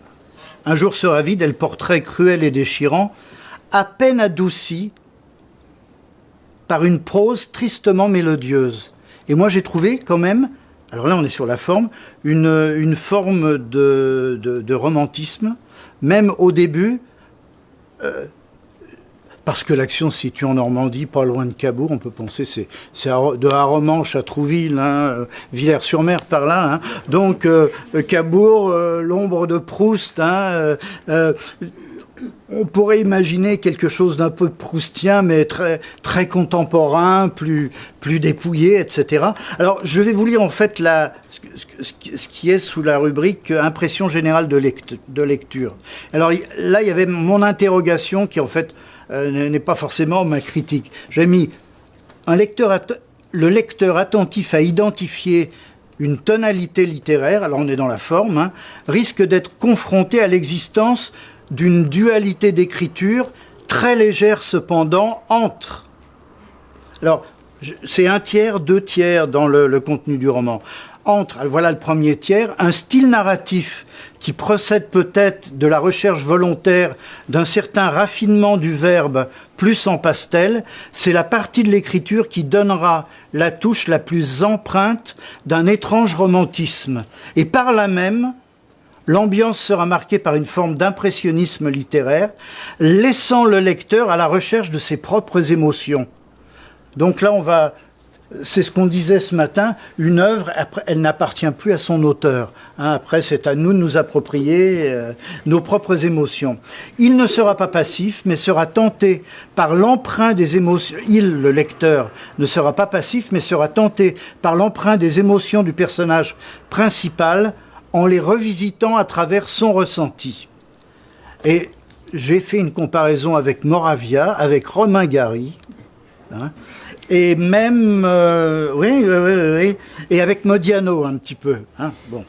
Un jour sera vide, est le portrait cruel et déchirant, à peine adouci par une prose tristement mélodieuse. Et moi j'ai trouvé quand même, alors là on est sur la forme, une forme de romantisme, même au début, parce que l'action se situe en Normandie, pas loin de Cabourg, on peut penser c'est de Haromanche à Trouville, hein, Villers-sur-Mer par là, hein. Donc Cabourg, l'ombre de Proust, hein, on pourrait imaginer quelque chose d'un peu proustien, mais très, très contemporain, plus dépouillé, etc. Alors, je vais vous lire en fait ce qui est sous la rubrique impression générale de lecture. Alors là, il y avait mon interrogation qui en fait n'est pas forcément ma critique. J'ai mis le lecteur attentif à identifier une tonalité littéraire, alors on est dans la forme, hein, risque d'être confronté à l'existence d'une dualité d'écriture très légère cependant entre. Alors, c'est un tiers, deux tiers dans le contenu du roman. Entre, voilà le premier tiers, un style narratif qui procède peut-être de la recherche volontaire d'un certain raffinement du verbe plus en pastel, c'est la partie de l'écriture qui donnera la touche la plus empreinte d'un étrange romantisme. Et par là même, l'ambiance sera marquée par une forme d'impressionnisme littéraire, laissant le lecteur à la recherche de ses propres émotions. Donc là, c'est ce qu'on disait ce matin, une œuvre, après, elle n'appartient plus à son auteur. Hein, après, c'est à nous de nous approprier nos propres émotions. Il ne sera pas passif, mais sera tenté par l'emprunt des émotions. Le lecteur, ne sera pas passif, mais sera tenté par l'emprunt des émotions du personnage principal, en les revisitant à travers son ressenti. Et j'ai fait une comparaison avec Moravia, avec Romain Gary, hein, et même, oui, et avec Modiano un petit peu. Hein, bon.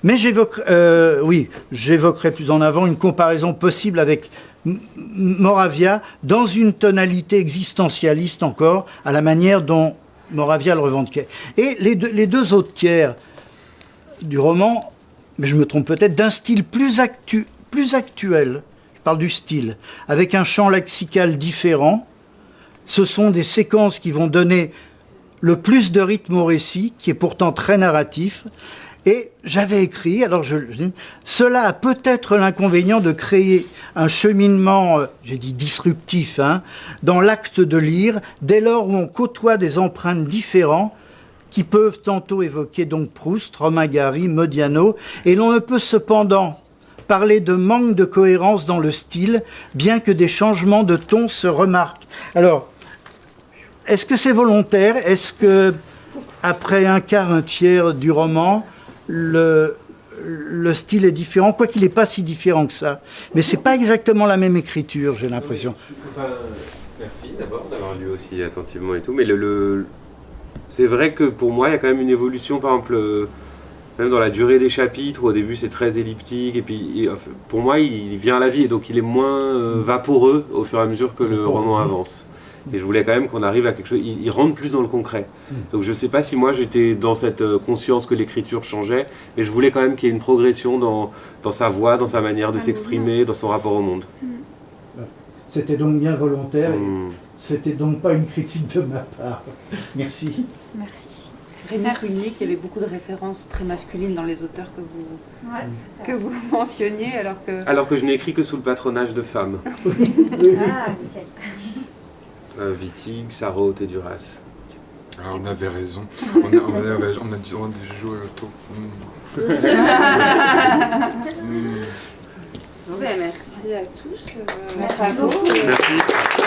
Mais j'évoquerai plus en avant une comparaison possible avec Moravia dans une tonalité existentialiste encore, à la manière dont Moravia le revendiquait. Et les deux autres tiers du roman, mais je me trompe peut-être, d'un style plus actuel, je parle du style, avec un champ lexical différent. Ce sont des séquences qui vont donner le plus de rythme au récit, qui est pourtant très narratif. Et j'avais écrit, alors cela a peut-être l'inconvénient de créer un cheminement, j'ai dit disruptif, hein, dans l'acte de lire, dès lors où on côtoie des empreintes différentes, qui peuvent tantôt évoquer donc Proust, Romain Gary, Modiano, et l'on ne peut cependant parler de manque de cohérence dans le style, bien que des changements de ton se remarquent. Alors, est-ce que c'est volontaire? Est-ce que, après un quart, un tiers du roman, le style est différent, quoi qu'il n'est pas si différent que ça. Mais c'est pas exactement la même écriture, j'ai l'impression. Enfin, merci d'abord d'avoir lu aussi attentivement et tout, mais c'est vrai que pour moi, il y a quand même une évolution, par exemple, même dans la durée des chapitres, où au début c'est très elliptique, et puis pour moi, il vient à la vie, et donc il est moins vaporeux au fur et à mesure que le roman avance. Et je voulais quand même qu'on arrive à quelque chose, il rentre plus dans le concret. Donc je ne sais pas si moi j'étais dans cette conscience que l'écriture changeait, mais je voulais quand même qu'il y ait une progression dans sa voix, dans sa manière de s'exprimer, dans son rapport au monde. C'était donc bien volontaire, c'était donc pas une critique de ma part. Merci. Merci. Rémi soulignait qu'il y avait beaucoup de références très masculines dans les auteurs que vous mentionniez, alors que je n'ai écrit que sous le patronage de femmes. Ah, nickel. Wittig, Sarraute et Duras. Ah, on avait raison. On a dû jouer au loto. Bon, ben, merci à tous. Merci beaucoup. Merci.